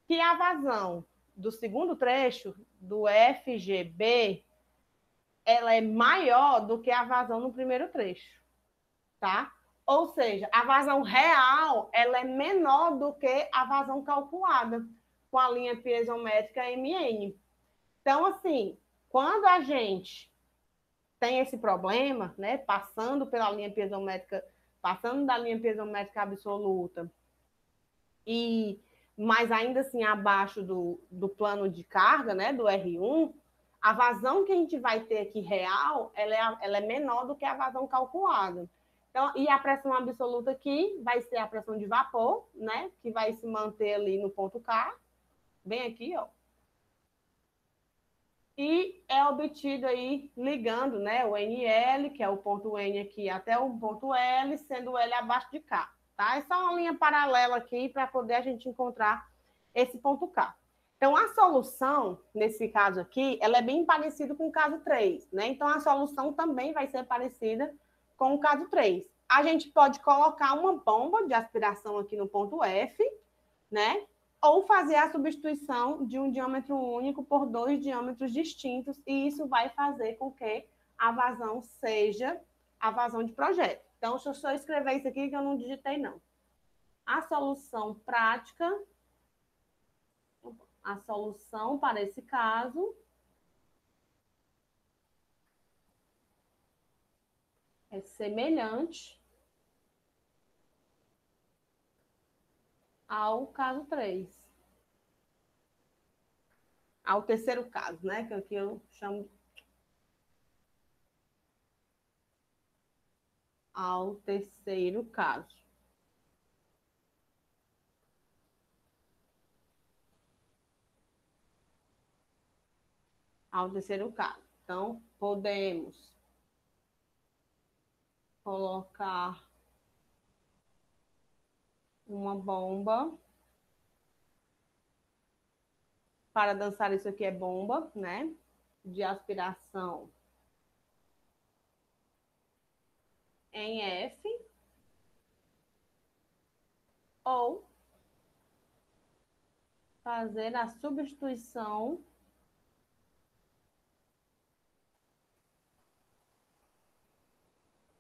que a vazão do segundo trecho, do FGB, ela é maior do que a vazão no primeiro trecho, tá? Ou seja, a vazão real ela é menor do que a vazão calculada com a linha piezométrica MN. Então, assim, quando a gente tem esse problema, né, passando pela linha piezométrica, passando da linha piezométrica absoluta, e mas ainda assim abaixo do plano de carga, né, do R1, a vazão que a gente vai ter aqui real, ela é menor do que a vazão calculada. Então, e a pressão absoluta aqui vai ser a pressão de vapor, né, que vai se manter ali no ponto K, bem aqui, ó. E é obtido aí ligando, né, o NL, que é o ponto N aqui, até o ponto L, sendo o L abaixo de K. Tá? É só uma linha paralela aqui para poder a gente encontrar esse ponto K. Então, a solução, nesse caso aqui, ela é bem parecida com o caso 3, né? Então, a solução também vai ser parecida com o caso 3. A gente pode colocar uma bomba de aspiração aqui no ponto F, né? Ou fazer a substituição de um diâmetro único por dois diâmetros distintos, e isso vai fazer com que a vazão seja a vazão de projeto. Então, deixa eu só escrever isso aqui que eu não digitei, não. A solução prática, a solução para esse caso é semelhante ao caso 3. Ao terceiro caso, né? Que aqui eu chamo ao terceiro caso. Ao terceiro caso. Então, podemos colocar uma bomba. Para dançar, isso aqui é bomba, né? De aspiração em F. Ou fazer a substituição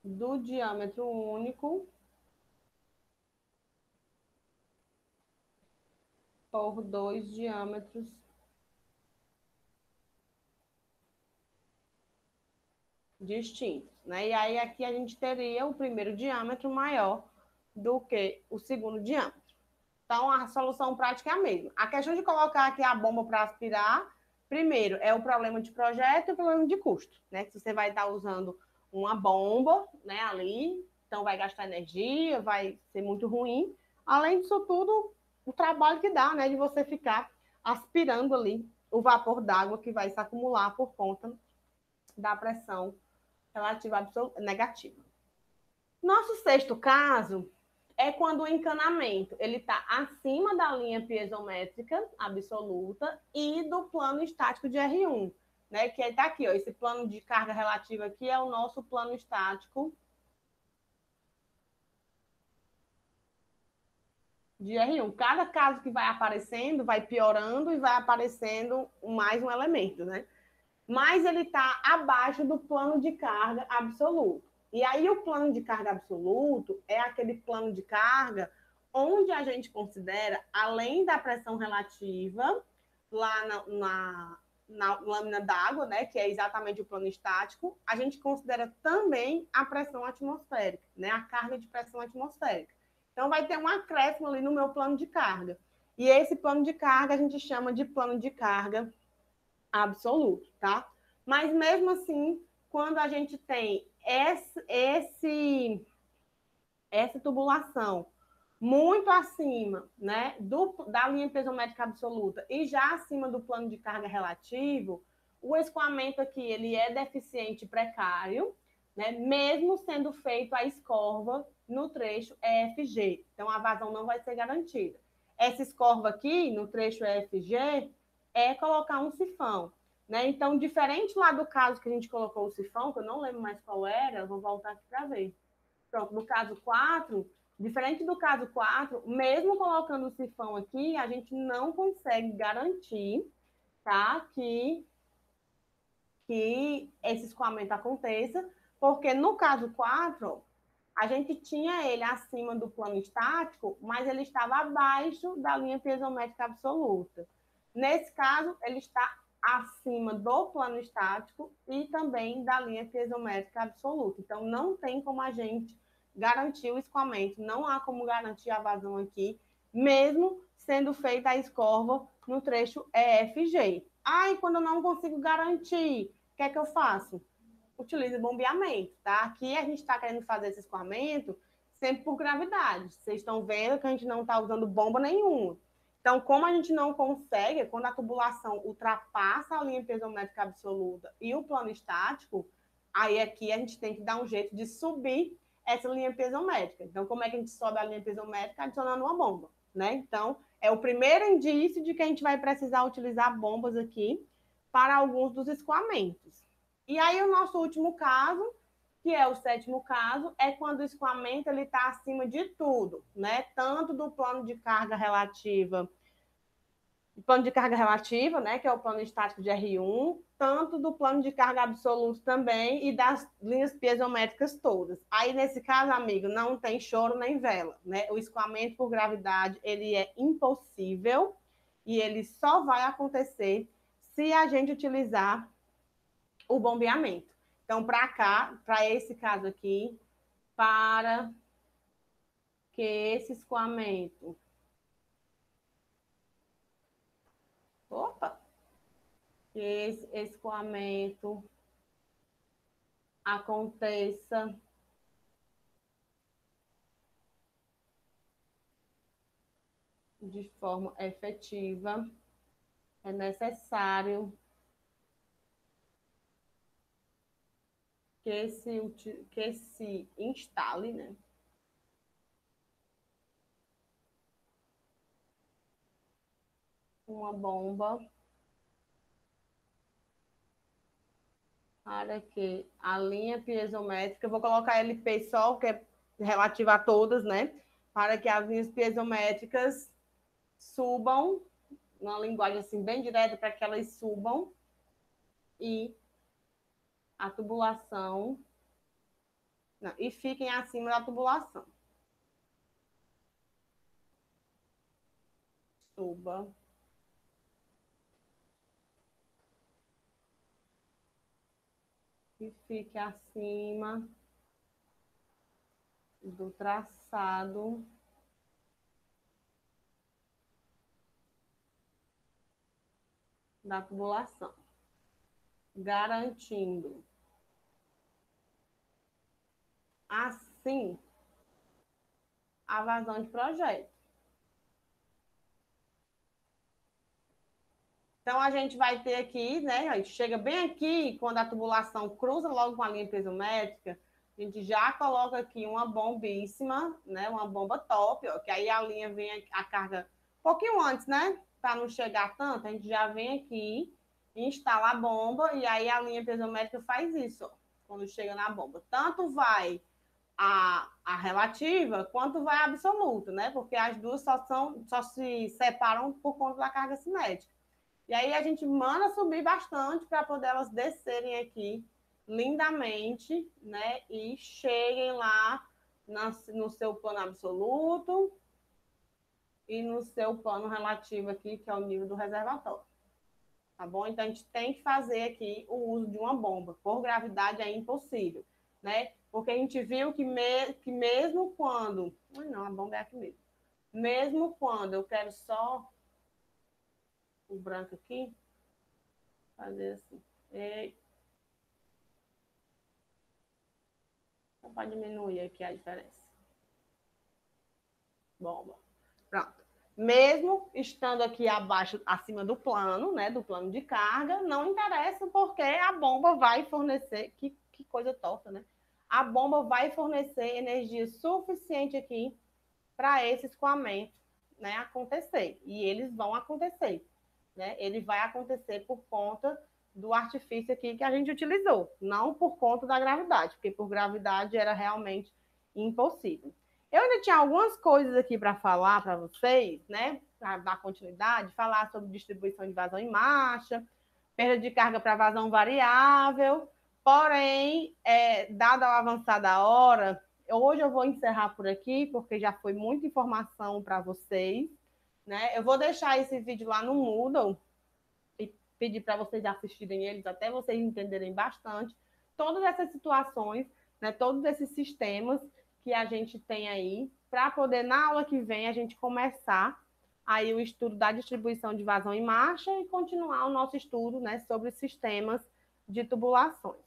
do diâmetro único por dois diâmetros distintos, né? E aí aqui a gente teria o primeiro diâmetro maior do que o segundo diâmetro. Então, a solução prática é a mesma. A questão de colocar aqui a bomba para aspirar, primeiro, é o problema de projeto e o problema de custo, né? Que você vai estar usando uma bomba, né, ali, então vai gastar energia, vai ser muito ruim. Além disso tudo, o trabalho que dá, né, de você ficar aspirando ali o vapor d'água que vai se acumular por conta da pressão relativa negativa. Nosso sexto caso é quando o encanamento ele está acima da linha piezométrica absoluta e do plano estático de R1, né? Que está aqui, ó, esse plano de carga relativa aqui é o nosso plano estático de R1. Cada caso que vai aparecendo, vai piorando e vai aparecendo mais um elemento, né? Mas ele está abaixo do plano de carga absoluto. E aí o plano de carga absoluto é aquele plano de carga onde a gente considera, além da pressão relativa, lá na lâmina d'água, né, que é exatamente o plano estático, a gente considera também a pressão atmosférica, né, a carga de pressão atmosférica. Então, vai ter um acréscimo ali no meu plano de carga. E esse plano de carga a gente chama de plano de carga absoluto, tá? Mas mesmo assim, quando a gente tem essa tubulação muito acima, né, da linha piezométrica absoluta e já acima do plano de carga relativo, o escoamento aqui ele é deficiente precário, né, mesmo sendo feito a escorva no trecho EFG. Então, a vazão não vai ser garantida. Essa escorva aqui, no trecho EFG, é colocar um sifão. Né? Então, diferente lá do caso que a gente colocou o sifão, que eu não lembro mais qual era, eu vou voltar aqui para ver. Pronto, no caso 4, diferente do caso 4, mesmo colocando o sifão aqui, a gente não consegue garantir, tá, que esse escoamento aconteça, porque no caso 4, a gente tinha ele acima do plano estático, mas ele estava abaixo da linha piezométrica absoluta. Nesse caso, ele está acima do plano estático e também da linha piezométrica absoluta. Então, não tem como a gente garantir o escoamento, não há como garantir a vazão aqui, mesmo sendo feita a escorva no trecho EFG. E quando eu não consigo garantir, o que é que eu faço? Utilizo bombeamento, tá? Aqui a gente está querendo fazer esse escoamento sempre por gravidade. Vocês estão vendo que a gente não está usando bomba nenhuma. Então, como a gente não consegue, quando a tubulação ultrapassa a linha piezométrica absoluta e o plano estático, aí aqui a gente tem que dar um jeito de subir essa linha piezométrica. Então, como é que a gente sobe a linha piezométrica? Adicionando uma bomba, né? Então, é o primeiro indício de que a gente vai precisar utilizar bombas aqui para alguns dos escoamentos. E aí, o nosso último caso, que é o sétimo caso, é quando o escoamento está acima de tudo, né? Tanto do plano de carga relativa, né, que é o plano estático de R1, tanto do plano de carga absoluto também e das linhas piezométricas todas. Aí, nesse caso, amigo, não tem choro nem vela, né? O escoamento por gravidade, ele é impossível e ele só vai acontecer se a gente utilizar o bombeamento. Então, para cá, para esse caso aqui, para que esse escoamento... que esse escoamento aconteça de forma efetiva, é necessário que se instale, né, uma bomba para que a linha piezométrica, eu vou colocar LP só, que é relativa a todas, né? Para que as linhas piezométricas subam, uma linguagem assim bem direta, para que elas subam e a tubulação, não, e fiquem acima da tubulação. Suba e fique acima do traçado da tubulação, garantindo assim a vazão de projeto. Então, a gente vai ter aqui, né? A gente chega bem aqui, quando a tubulação cruza logo com a linha piezométrica, a gente já coloca aqui uma bombíssima, né? Uma bomba top, ó, que aí a linha vem a carga um pouquinho antes, né? Para não chegar tanto, a gente já vem aqui, instala a bomba, e aí a linha piezométrica faz isso, ó, quando chega na bomba. Tanto vai a relativa quanto vai a absoluta, né? Porque as duas só se separam por conta da carga cinética. E aí a gente manda subir bastante para poder elas descerem aqui lindamente, né? E cheguem lá no seu plano absoluto e no seu plano relativo aqui, que é o nível do reservatório. Tá bom? Então a gente tem que fazer aqui o uso de uma bomba. Por gravidade é impossível, né? Porque a gente viu que mesmo quando. Não, a bomba é aqui mesmo. Mesmo quando eu quero só o branco aqui, fazer assim. Só para diminuir aqui a diferença. Bomba. Pronto. Mesmo estando aqui abaixo, acima do plano, né, do plano de carga, não interessa porque a bomba vai fornecer, que coisa torta, né? A bomba vai fornecer energia suficiente aqui para esse escoamento, né, acontecer. E eles vão acontecer, né? Ele vai acontecer por conta do artifício aqui que a gente utilizou, não por conta da gravidade, porque por gravidade era realmente impossível. Eu ainda tinha algumas coisas aqui para falar para vocês, né? Para dar continuidade, falar sobre distribuição de vazão em marcha, perda de carga para vazão variável. Porém, dada a avançada hora, hoje eu vou encerrar por aqui, porque já foi muita informação para vocês, né? Eu vou deixar esse vídeo lá no Moodle e pedir para vocês assistirem eles até vocês entenderem bastante todas essas situações, né? Todos esses sistemas que a gente tem aí, para poder, na aula que vem, a gente começar aí o estudo da distribuição de vazão em marcha e continuar o nosso estudo, né, sobre sistemas de tubulações.